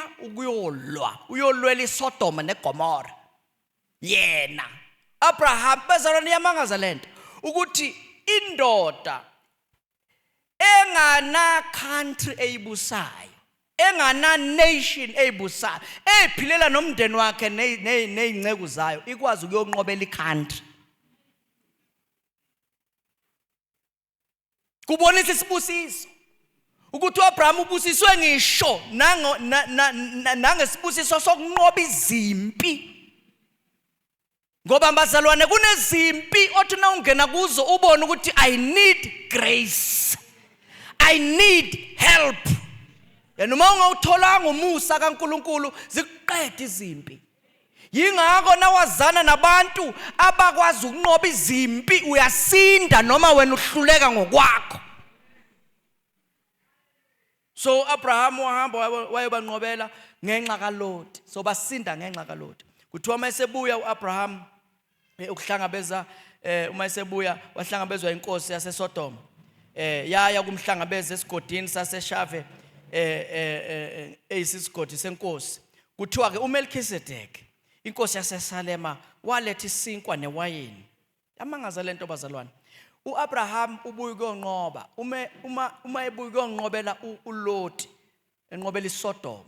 uyolwela iSodoma neGomora. Yena Abraham bezalwane yamangaza lento ukuthi indoda engana country eyibusayo, engana nation eyibusayo, ephilela nomndeni wakhe nezinceke zayo ikwazi ukuyonqobela iCountry. Kubonisa isibusiso ukuthi uAbraham ubusiswe ngisho nangesibusiso sokunqoba izimpi. Ngoba bazalwane kunezimpi othi na ungena kuzo ubone ukuthi I need grace, I need help. Noma ungawutholanga umusa kaNkuluNkulu zikuqeda izimpi. Yingakho nawazana nabantu abakwazi ukunqoba izimpi uyasinda noma wena uhluleka ngokwakho. So Abraham wahamba wayebanqobela ngenxa kaLot. So basinda ngenxa kaLot. Kuthiwa mayesebuya uAbraham ukuhlangabeza uma esebuya wahlangabezwa inkosi yaseSodoma. Yaya kumhlangabeza esigodini saseShave eyisigodi senkosi. Kuthiwa ke uMelchizedek inkosi yaseSalema waletha isinkwa newayini. Yamangaza lento bazalwane. uAbraham ubuye ukuyonqoba uma ebuye ukuyonqobela uLot enqobela iSodoma.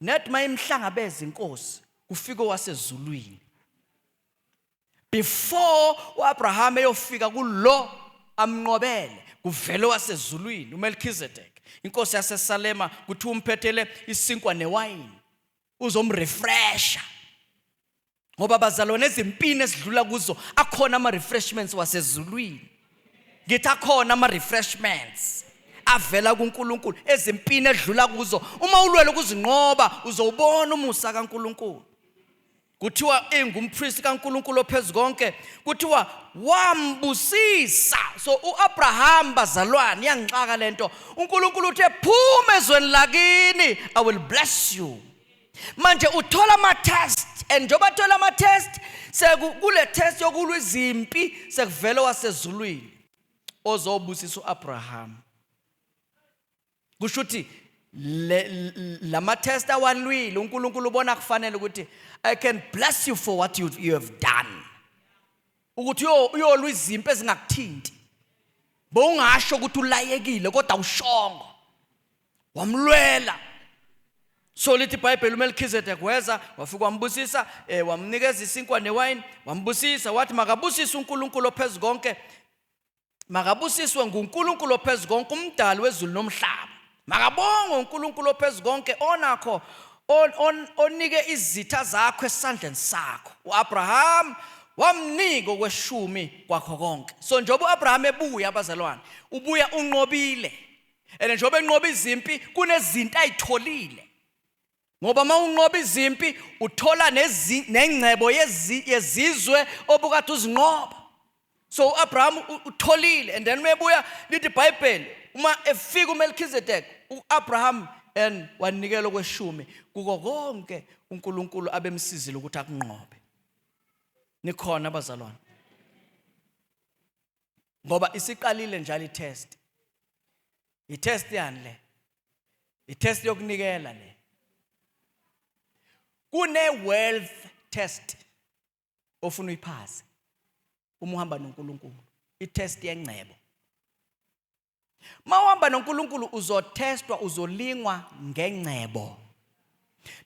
Net mayimhlangabeza inkosi kufika wasezulwini. Before uAbraham eyofika kulo amnqobele kuvele wasezulwini uMelchizedek inkosi yaseSalema kuthi umphethele isinkwa newayini uzomrefresha. Ngoba bazalwane ezimpini esidlula kuzo akhona ama refreshments wasezulwini. Ngithi akhona ama refreshments avela kuNkulunkulu ezimpini edlula kuzo. Uma ulwele ukuzinqoba uzowubona umusa kaNkulunkulu. Kuthiwa engumpriest kaNkulunkulu ophezulu konke kuthiwa wambusisa. So uAbraham bazalwane yangixaka lento uNkulunkulu uthe phuma ezweni lakini I will bless you. Manje uthola ama test and njoba thola ama test sekule test yokulwa izimpi sekuvela wasezulwini ozobusisa uAbraham. Kushuthi lama test awalwile uNkulunkulu ubona kufanele ukuthi I can bless you for what you have done. Ukuthi uyolwa izimpi ezingakuthinti. Bowungasho ukuthi ulayekile kodwa ushongo. Wamlwela. So lithi iBhayibheli uMelchizedek weza wafika wambusisa wamnikeza isinkwa newayini wambusisa wathi makabusise uNkulunkulu ophezulu konke. Makabusiswe nguNkulunkulu ophezulu konke umdali wezulu nomhlaba. Makabongwe uNkulunkulu ophezulu konke onakho onike izitha zakho esandleni sakho. uAbraham wamnika okweshumi kwakho konke. So njoba uAbraham ebuya abazalwane ubuya unqobile. Njoba enqoba izimpi kunezinto ayitholile. Ngoba mawunqoba izimpi uthola nengcebo yezizwe obukade uzinqoba. So uAbraham utholile and then mebuya lithi iBhayibheli uma efika uMelchizedek uAbraham and wanikela okweshumi kuko konke uNkulunkulu abemsizile ukuthi akunqobe. Nikhona abazalwane. Ngoba isiqalile njalo itest. Itest yani le. Itest yokunikela le. Kune wealth test ofuna uyiphase uma uhamba noNkulunkulu. Itest yengcebo. Mawuhamba noNkulunkulu uzotestwa uzolingwa ngengcebo.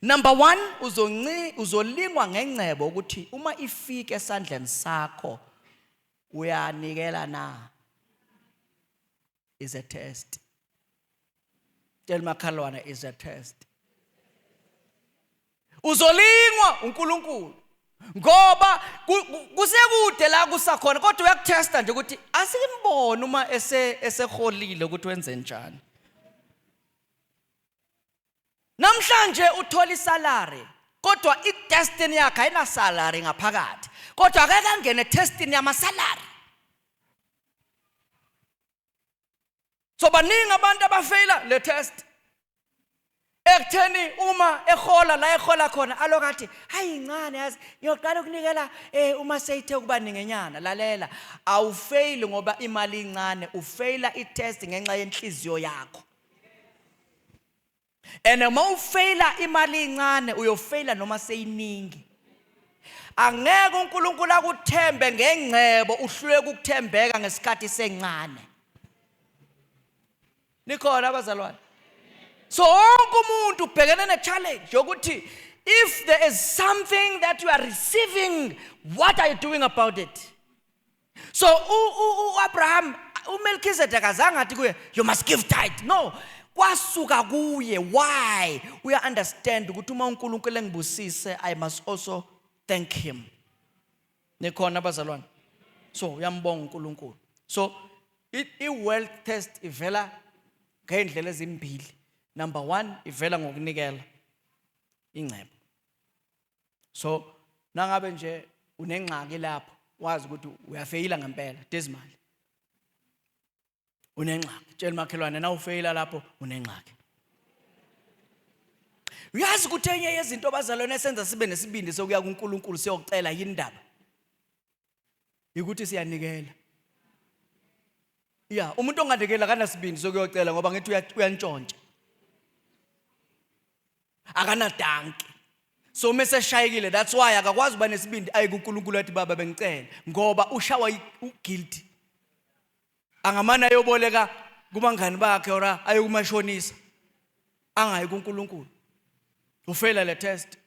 Number 1 uzolingwa ngengcebo ukuthi uma ifika esandleni sakho uyanikela na. is a test. Tell makhalwana is a test. Uzolingwa uNkulunkulu. Ngoba kusekude la kusakhona kodwa uyakuthesta nje ukuthi asimbone uma eseholile ukuthi wenze njani. Namhlanje uthola isalary kodwa idestiny yakhe ayina salary ngaphakathi. Kodwa akeke angene testini yama salary. So baningi abantu abafeyila le test. Ekutheni uma ehola khona alokathi hayi incane yazi ngiyoqala ukunikela uma seyithe kuba ningenyana lalela awufeyili ngoba imali incane ufeyila itest ngenxa yenhliziyo yakho. Uma ufeyila imali incane uyofeyila noma seyiningi. Angeke uNkulunkulu akuthembe ngengcebo uhluleke ukuthembeka ngesikhathi sencane. Nikhona abazalwane? So wonke umuntu ubhekene ne-challenge yokuthi if there is something that you are receiving, what are you doing about it? So Abraham, uMelchizedek azange athi kuye you must give tithe. No, kwasuka kuye. Why? We understand ukuthi uma uNkulunkulu engibusise I must also thank him. Nikhona abazalwane? So uyambonga uNkulunkulu. So i-wealth test ivela ngendlela ezimbili. Number 1, ivela ngokunikela ingcebo. So nangabe nje unengxaki lapho wazi ukuthi uyafeyila ngempela dezimali. Unengxaki. Tshela makhelwane na ufeyila lapho unengxaki. Uyazi ukuthi enye yezinto abazalwane esenza sibe nesibindi sokuya kuNkulunkulu siyocela yindaba. Ukuthi siyanikela. Yeah, umuntu onganikela kana sibindi sokuyocela ngoba ngithi uyantshontsha. Akana danki. So mase shayekile, that's why akakwazi uba nesibindi ayi kuNkulunkulu athi baba bengicela ngoba ushawa uguilty. Angamana ayoboleka kubangani bakhe ora ayokumashonisa. Angayi kuNkulunkulu. Ufeyila le test.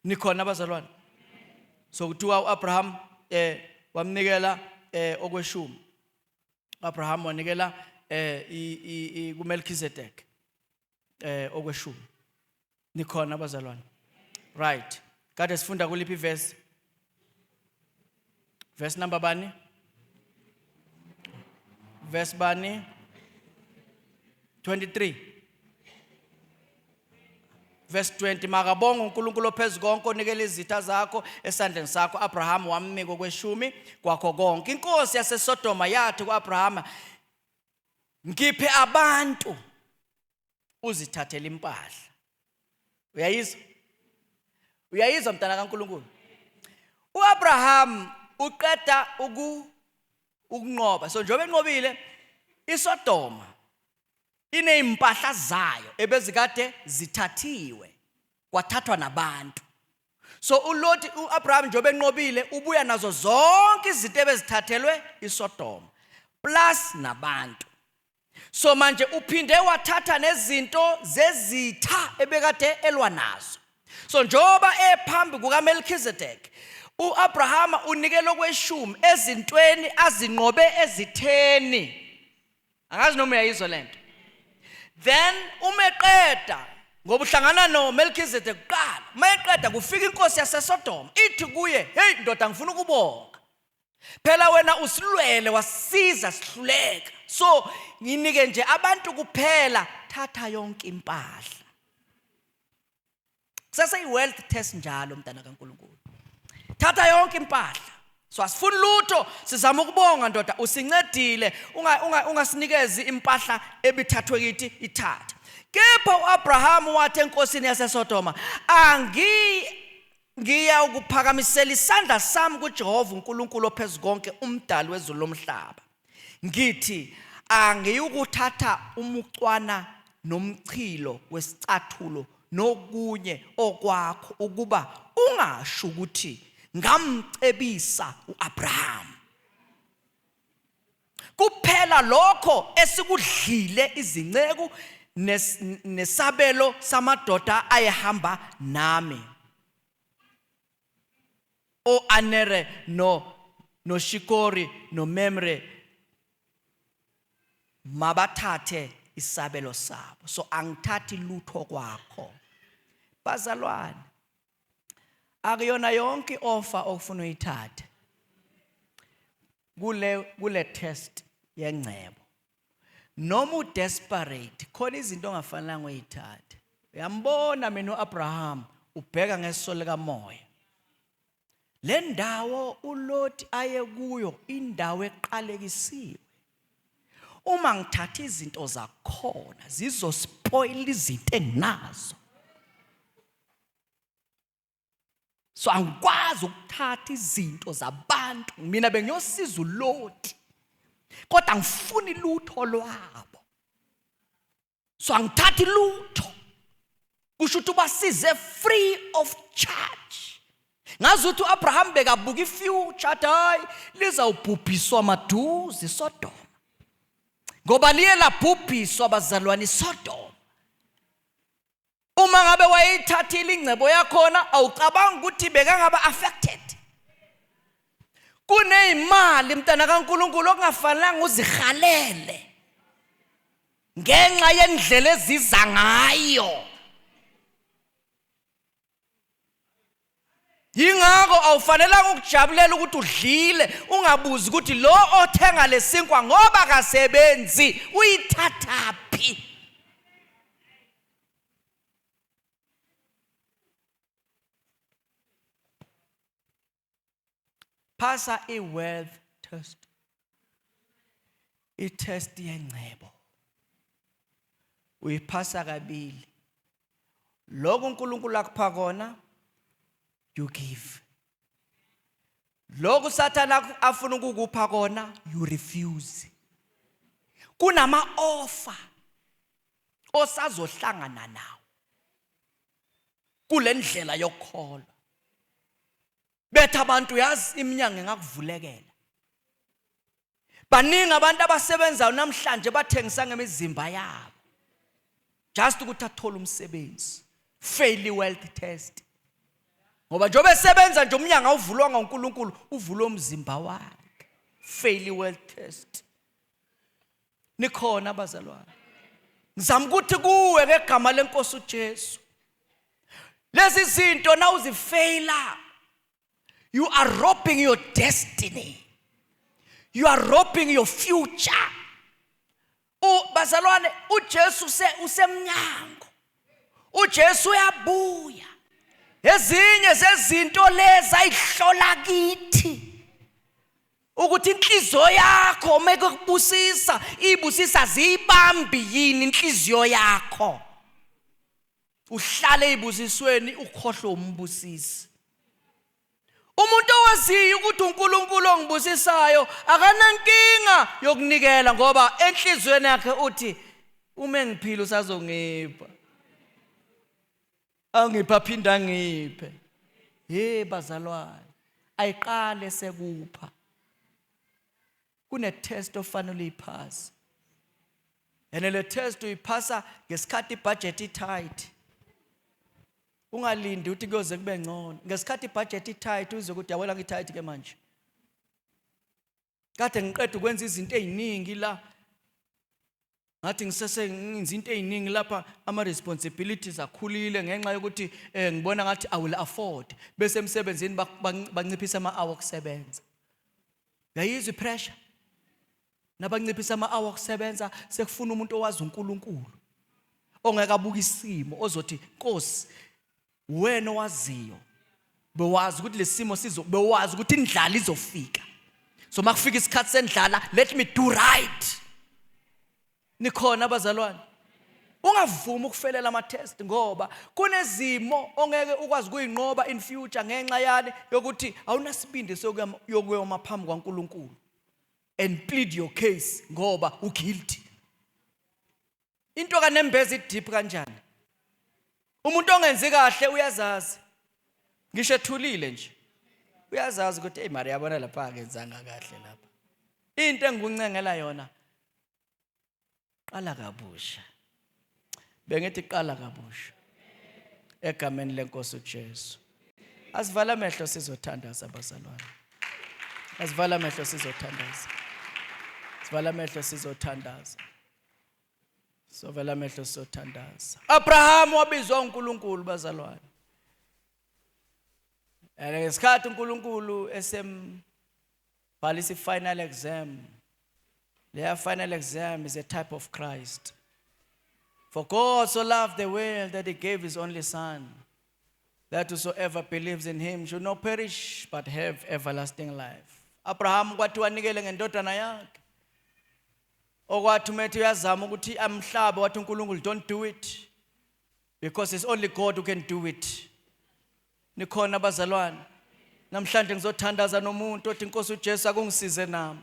Nikhona abazalwane? So kuthiwa uAbraham wamnikela okweshumi. Abraham wanikela kuMelchizedek okweshumi. Nikhona abazalwane? Right. Kade sifunda kuliphi verse? Verse number bani? Verse bani? 23. Verse 20. Makabonga uNkulunkulu ophezu konke onikela izitha zakho esandleni sakho. Abraham wamnika okweshumi kwakho konke. Inkosi yaseSodoma yathi kuAbraham, ngiphe abantu uzithathele impahla. Uyayizwa? Uyayizwa mntana kaNkulunkulu? uAbraham uqeda ukunqoba. So njengoba enqobile iSodoma ineimpahla zayo ebezikade zithathiwe kwathathwa nabantu. So uAbraham njengoba enqobile ubuya nazo zonke izinto ebezithathelwe iSodoma plus nabantu. So manje uphinde wathatha nezinto zezitha ebekade elwa nazo. So njoba ephambi kukaMelchizedek uAbraham unikela okweshumi ezintweni azinqobe ezitheni. Angazi noma uyayizwa lento. Then umeqeda ngoba uhlangana noMelchizedek kuqala. Mayeqeda kufika inkosi yaseSodoma ithi kuye, "Hey ndoda ngifuna ukubonga. Phela wena usilwele wasiza sihluleka. So nginike nje abantu kuphela thatha yonke impahla." Sase iwealth test njalo mntana kaNkulunkulu. Thatha yonke impahla. So asifuni lutho sizama ukubonga ndoda usincedile ungasinikezi impahla ebithathwe kithi ithatha. Kepha uAbraham wathi enkosini yaseSodoma, ngiya ukuphakamisela isandla sami kuJehova uNkulunkulu ophezu konke umdali wezulu lomhlaba. Ngithi angiyukuthatha umucwana nomchilo wesicathulo nokunye okwakho ukuba ungasho ukuthi ngamcebisa uAbraham. Kuphela lokho esikudlile izinceku nesabelo samadoda ayehamba nami. O Anere no Shikori no Memre mabathathe isabelo sabo. So angithathi lutho kwakho. Bazalwane, akuyona yonke offer okufuna uyithathe kule test yengcebo. Noma desperate, khona izinto ongafanelanga uyithathe. Uyambona mina uAbraham ubheka ngeso likamoya. Le ndawo uLoti aye kuyo indawo eqalekisiwe. Uma ngithatha izinto zakhona zizospoil izinto enginazo. So angikwazi ukuthatha izinto zabantu. Mina bengiyosiza uLoti. Kodwa angifuni lutho lwabo. So angithathi lutho. Kusho ukuthi basize free of charge. Ngazi ukuthi uAbraham bekabuka ifuture athi hayi lizawubhubhiswa maduze iSodoma. Ngoba liye labhubhiswa abazalwane iSodoma. Uma ngabe wayithathile ingcebo yakhona awucabanga ukuthi bekangaba affected. Kuneyimali mntana kaNkulunkulu okungafanelanga uzihalele ngenxa yendlela eziza ngayo. Yingakho awufanelanga ukujabulela ukuthi udlile ungabuzi ukuthi lo othenga lesinkwa ngoba kasebenzi uyithathaphi. Phasa i-wealth test. I-test yengcebo. Uyiphasa kabili. Lokho uNkulunkulu akupha kona, you give. Lokho uSathane afuna ukukupha kona, you refuse. Kunama offer osazohlangana nawo kule ndlela yokukholwa. Betha abantu yazi iminyango engakuvulekela. Baningi abantu abasebenzayo namhlanje bathengisa ngemizimba yabo. Just ukuthi athole umsebenzi. Fail wealth test. Ngoba njobe sebenza nje umnyango awuvulwanga uNkulunkulu, uvulwe umzimba wakhe. Fail wealth test. Nikhona abazalwane. Ngizama ukuthi kuwe ngegama lenkosi uJesu. Lezi zinto na uzifaila, you are robbing your destiny. You are robbing your future. Bazalwane, uJesu usemnyango. uJesu uyabuya. Ezinye zezinto lezi ayihlola kithi. Ukuthi inhliziyo yakho mekubusisa, ibusisa zibambi yini inhliziyo yakho. Uhlale ibusisweni ukhohlwe umbusisi. Umuntu owaziyo ukuthi uNkulunkulu ongibusisayo akanankinga yokunikela ngoba enhlizweni yakhe uthi uma ngiphila usazongipha. Angipha phinda ngiphe. Bazalwane, ayiqale sekupha. Kune test ofanele uyiphase. Le test uyiphasa ngesikhathi ibudget itight. Ungalindi uthi kuyoze kube ngcono. Ngesikhathi ibudget itight uze ukuthi yawela ngitight ke manje. Kade ngiqeda ukwenza izinto eziningi la. Ngathi ngisenza into eziningi lapha ama responsibilities akhulile ngenxa yokuthi ngibona ngathi I will afford. Bese emsebenzini banciphisa ama-hour okusebenza. Yayizwe pressure. Nabanciphisa ama-hour okusebenza sekufuna umuntu owazi uNkulunkulu. Ongeke abuka isimo ozothi Nkosi wena owaziyo. Bewazi ukuthi lesimo bewazi ukuthi indlala izofika. So makufika isikhathi sendlala, let me do right. Nikhona abazalwane. Ungavuma ukufelela ama test ngoba kunezimo ongeke ukwazi ukuyinqoba in future ngenxa yale yokuthi awunasibindi sokuyoma phambi kwaNkulunkulu and plead your case ngoba uguilty. Into kanembezi deep kanjani? Umuntu ongenzi kahle uyazazi. Ngisho ethulile nje. Uyazazi ukuthi hey mari yabona lapha akenzanga kahle lapha. Into engikuncengela yona qala kabusha. Bengithi qala kabusha. Egameni lenkosi uJesu. Asivala amehlo sizothandaza abazalwane. Asivala amehlo sizothandaza. Asivala amehlo sizothandaza. Sovela amehlo sothandaza. Abraham wabizwa uNkulunkulu bazalwane. Ngesikhathi uNkulunkulu esembhalisa final exam. Their final exam is a type of Christ. For God so loved the world that he gave his only son, that whosoever believes in him should not perish but have everlasting life. Abraham kwathi wanikele ngendodana yakhe. Okwathi umethi uyazama ukuthi amhlabe wathi uNkulunkulu don't do it because it's only God who can do it. Nikhona bazalwane. Namhlanje ngizothandaza nomuntu othi inkosi uJesu akungisize nami.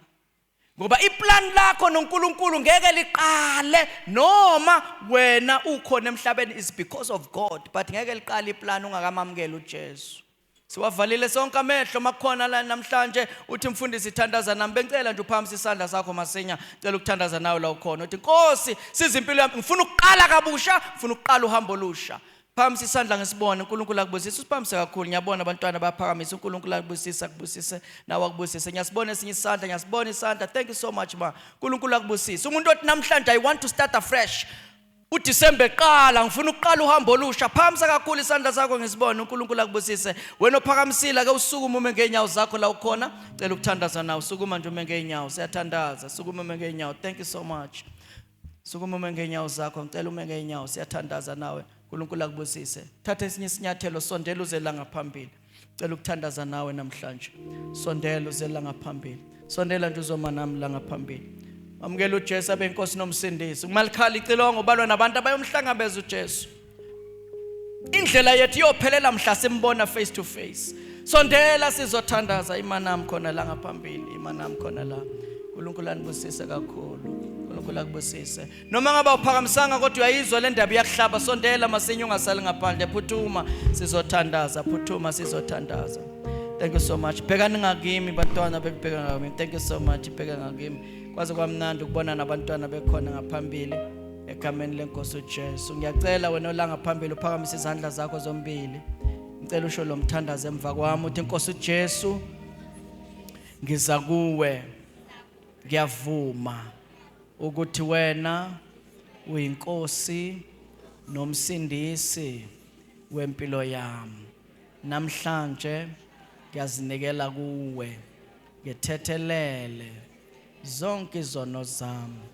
Ngoba iplan lakho noNkulunkulu ngeke liqale noma wena ukhona emhlabeni is because of God, but ngeke liqale iplan ungakamamukela uJesu. Siwavalile sonke amehlo makukhona la namhlanje uthi mfundisi ithandaza nami bengicela nje uphakamisa isandla sakho masinya cela ukuthandaza nawe la ukhona uthi Nkosi siza impilo yami ngifuna ukuqala kabusha ngifuna ukuqala uhambo olusha. Phamisa isandla ngesibone uNkulunkulu akubusise usiphamise kakhulu ngiyabona abantwana bayaphakamisa uNkulunkulu akubusise akubusise nawe akubusise ngiyasibona esinye isandla ngiyasibona isandla thank you so much ma uNkulunkulu akubusise umuntu othi namhlanje I want to start afresh uDisemba eqala ngifuna ukuqala uhambo olusha phamisa kakhulu isandla sakho ngesibone uNkulunkulu akubusise wena ophakamisile ake usukuma ume ngeenyawo zakho la ukhona cela ukuthandaza nawe sukuma nje ume ngeenyawo siyathandaza sukuma ume ngeenyawo thank you so much sukuma ume ngeenyawo zakho ngicela ume ngeenyawo siyathandaza nawe uNkulunkulu akubusise thatha esinye isinyathelo sondela uze la ngaphambili cela ukuthandaza nawe namhlanje sondela uze la ngaphambili sondela nje uzoma nami la ngaphambili amukela uJesu abe inkosi nomsindisi kumalikhala icilongo balwa nabantu abayomhlangabeza uJesu indlela yethu iyophelela mhla simbona face to face sondela sizothandaza imanami khona la ngaphambili imanami khona la uNkulunkulu anibusise kakhulu uNkulunkulu akubusise noma ngabe uphakamisanga kodwa uyayizwa le ndaba iyakuhlaba sondela masinya ungasali ngaphandle phuthuma sizothandaza phuthuma sizothandaza thank you so much bhekani ngakimi bantwana bekubheka ngakimi thank you so much bheka ngakimi kwaze kwamnandi ukubona nabantwana bekhona ngaphambili egameni lenkosi uJesu ngiyacela wena ola ngaphambili uphakamise izandla zakho zombili ngicela usho lo mthandazo emva kwami uthi inkosi uJesu ngiza kuwe ngiyavuma ukuthi wena uyinkosi nomsindisi wempilo yami namhlanje ngiyazinikela kuwe ngethethelele zonke izono zami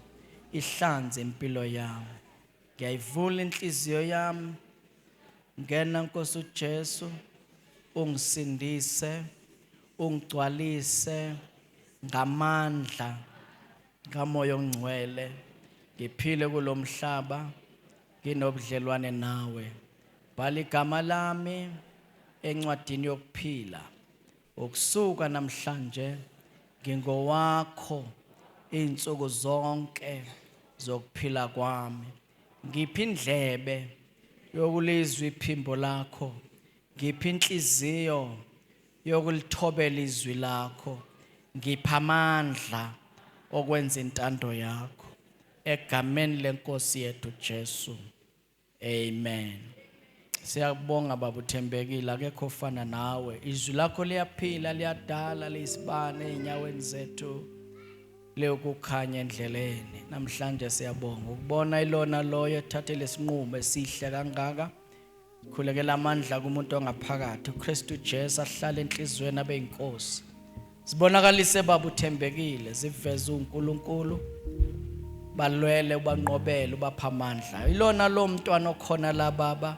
ihlanze impilo yami ngiyayivula inhliziyo yami ngena Nkosi uJesu ungisindise ungigcwalise ngamandla ngamoya ongcwele ngiphile kulomhlaba nginobudlelwane nawe bhala igama lami encwadini yokuphila ukusuka namhlanje ngingowakho insuku zonke zokuphila kwami ngiphi indlebe yokulizwa iphimbo lakho ngiphi inhliziyo yokulithobela izwi lakho ngipha amandla okwenza intando yakho egameni lenkosi yethu Jesu amen. Siyabonga baba uthembekile akekho ofana nawe izwi lakho liyaphila liyadala liyisibane einyaweni zethu leyokukhanya endleleni namhlanje siyabonga ukubona ilona loyo ethathe lesinqumo esihle kangaka khulekela amandla kumuntu ongaphakathi uKristu Jesu ahlale enhlizweni abe inkosi sibonakalise baba uthembekile ziveze uNkulunkulu balwele ubanqobele ubapha amandla ilona lo mntwana okhona la baba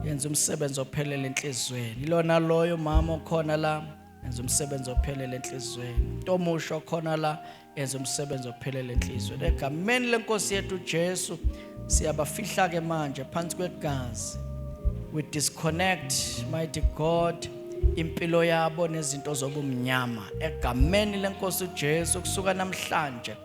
yenza umsebenzi ophelele enhlizweni ilona loyo mama okhona la yenza umsebenzi ophelele enhlizweni ntomusho okhona la yenza umsebenzi ophelele enhlizweni egameni lenkosi yethu Jesu siyabafihla ke manje phansi kwegazi we disconnect mighty God impilo yabo nezinto zobumnyama egameni lenkosi uJesu kusuka namhlanje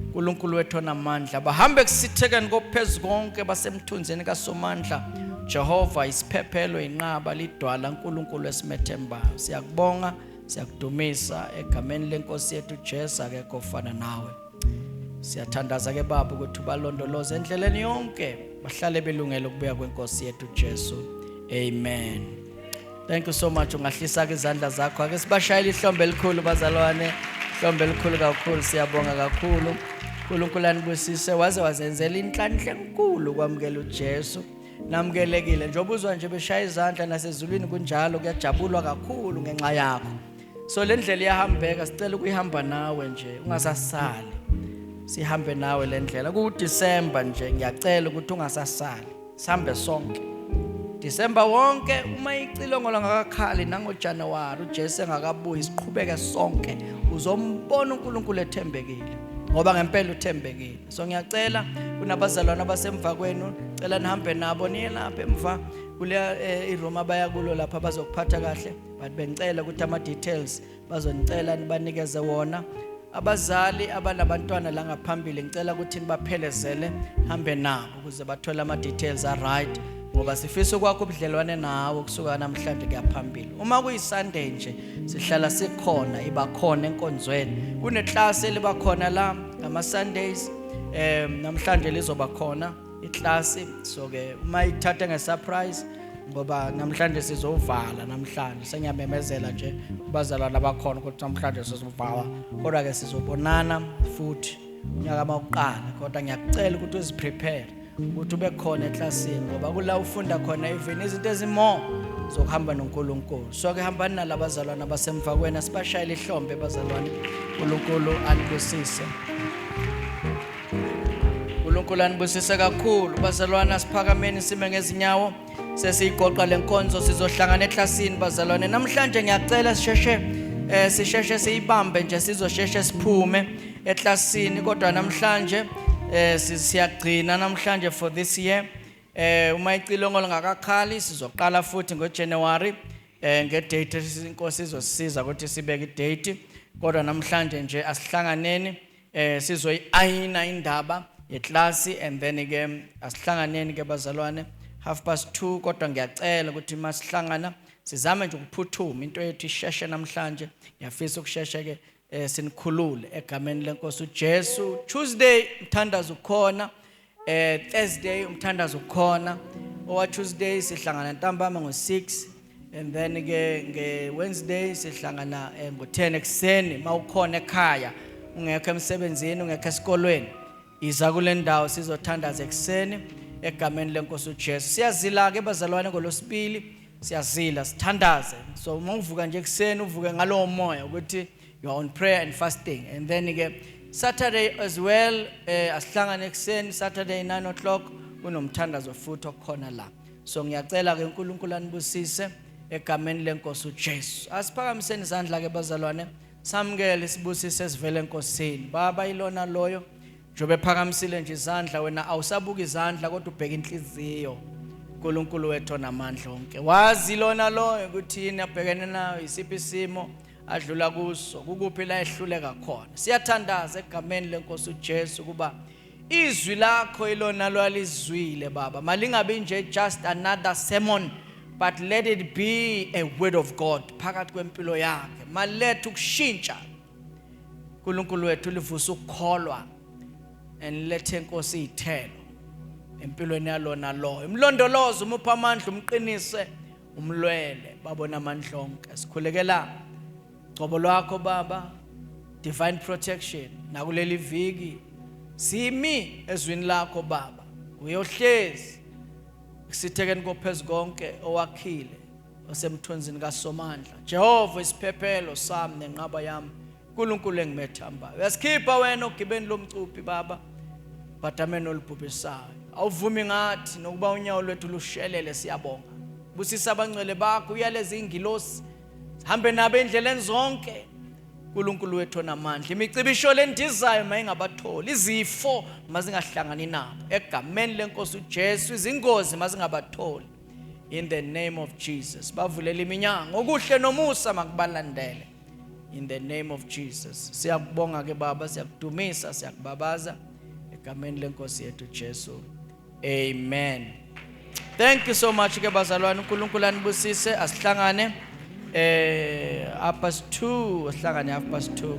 uNkulunkulu wethu onamandla bahambe kusithekeni kophezulu konke basemthunzini kaSomandla Jehova isiphephelo inqaba lidwala uNkulunkulu esimethembayo siyakubonga siyakudumisa egameni lenkosi yethu Jesu akekho ofana nawe siyathandaza ke baba ukuthi balondoloze endleleni yonke bahlale belungele ukubuya kwenkosi yethu Jesu amen. Thank you so much ungahlisa ke izandla zakho ake sibashayile ihlombe elikhulu bazalwane ihlombe elikhulu kakhulu siyabonga kakhulu uNkulunkulu anibusise waze wazenzela inhlanhla enkulu kwamukela uJesu. Namukelekile njengoba uzwa nje beshaya izandla nasezulwini kunjalo kuyajabulwa kakhulu ngenxa yakho. So le ndlela iyahambeka, sicela ukuyihamba nawe nje ungasasali. Sihambe nawe le ndlela kuDisemba nje, ngiyacela ukuthi ungasasali. Sihambe sonke. Disemba wonke uma icilongola ngakakhali nangoJanuwari uJesu engakabuyi siqhubeke sonke uzombona uNkulunkulu ethembekile ngoba ngempela uthembekile. So ngiyacela kunabazalwane abasemva kwenu, cela nihambe nabo niye lapha emva kule iroom abaya kulo lapha bazokuphatha kahle, but bengicela ukuthi ama details bazonicela nibanikeze wona. Abazali abanabantwana la ngaphambili ngicela ukuthi nibaphelezele hambe nabo ukuze bathole ama details are right, ngoba sifisa ukwakho ubudlelwane nawe kusuka namhlanje kuyaphambili. Uma kuyiSunday nje sihlala sikhona, iba khona enkonzweni. Kune class eliba khona la ngama Sundays, namhlanje lizoba khona iclass. So ke uma ithatha ngesurprise ngoba namhlanje sizovala, namhlanje sengiyamemezela nje kubazalwana abakhona ukuthi namhlanje sizovala, kodwa ke sizobonana futhi unyaka mawuqala. Kodwa ngiyakucela ukuthi uziprepare ukuthi ube khona eclassini ngoba kula ufunda khona even izinto ezimo zokuhamba noNkulunkulu. So ke hambani nalabazalwana abasemva kwena, sibashayile ihlombe bazalwane. uNkulunkulu anibusise. uNkulunkulu anibusise kakhulu bazalwane. Siphakameni sime ngezinyawo sesiyigoqa lenkonzo, sizohlangana eclassini bazalwane. Namhlanje ngiyacela sisheshe siyibambe nje, sizosheshe siphume eclassini, kodwa namhlanje siyagcina namhlanje for this year. Uma icilongola ngakakhali sizoqala futhi ngoJanuary ngedate inkosi izosisiza ukuthi sibeke idate, kodwa namhlanje nje asihlanganeni sizoyiayina indaba yeclass, and then ke asihlanganeni ke bazalwane 2:30. Kodwa ngiyacela ukuthi masihlangana sizame nje ukuphuthuma into yethu isheshe namhlanje. Ngiyafisa ukusheshe ke sinikhulule egameni lenkosi uJesu. Tuesday umthandazo ukhona, Thursday umthandazo ukhona. Owa Tuesday sihlangana ntambama ngo6, and then ke Wednesday sihlangana ngo10 ekseni. Mawukhona ekhaya ungekho emsebenzini ungekho esikolweni, iza kule ndawo sizothandaza ekseni egameni lenkosi uJesu. Siyazila ke bazalwane ngolosibili, siyazila sithandaze. So mawuvuka nje ekseni uvuke ngalowo moya ukuthi you are on prayer and fasting. And then again Saturday as well, asihlangane ekseni Saturday 9 o'clock kunomthandazo futhi okhona la. So ngiyacela ke uNkulunkulu anibusise egameni lenkosi uJesu. Asiphakamiseni izandla ke bazalwane, samukele sibusise sivele enkosini. Baba ilona loyo njobe ephakamisile nje izandla, wena awusabuka izandla kodwa ubheka inhliziyo. uNkulunkulu wethu onamandla onke, wazi lona loyo ukuthi yini abhekene nayo, isiphi isimo adlula kuso, kukuphi la ehluleka khona. Siyathandaza egameni lenkosi uJesu kuba izwi lakho ilona lwalizwile Baba, malingabi nje just another sermon, but let it be a word of God phakathi kwempilo yakhe. Malethu kushintsha uNkulunkulu wethu, livusa ukukholwa and lethe inkosi ithelo empilweni yalona loyo. Umlondolozo, umupha amandla, umqinise, umlwele babona amandla onke. Sikhulekela ngoba lwakho Baba, divine protection nakuleli viki. Simi ezwini lakho Baba, uyohlezi kusithekeni kophezu konke owakhile osemthunzini kaSomandla. Jehova isiphephelo sami nenqaba yami, uNkulunkulu engimethembayo. Uyasikhipha wena ogibeni lomcuphi Baba, badameni olubhubhisayo. Awuvumi ngathi nokuba unyawo lwethu lushelele, siyabonga. Busisa abangcwele bakho, uyalezi ingilosi hambe nabo endleleni zonke. uNkulunkulu wethu onamandla, imicibisho lendizayo mayingabatholi, izifo mazingahlangani nabo egameni lenkosi uJesu, izingozi mazingabatholi. In the name of Jesus, bavulela iminyango, okuhle nomusa makubalandele. In the name of Jesus, siyakubonga ke Baba, siyakudumisa, siyakubabaza egameni lenkosi yethu uJesu. Amen. Thank you so much ke bazalwane. uNkulunkulu anibusise. Asihlangane 2:30, asihlangane 2:30.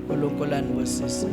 uNkulunkulu anibusise.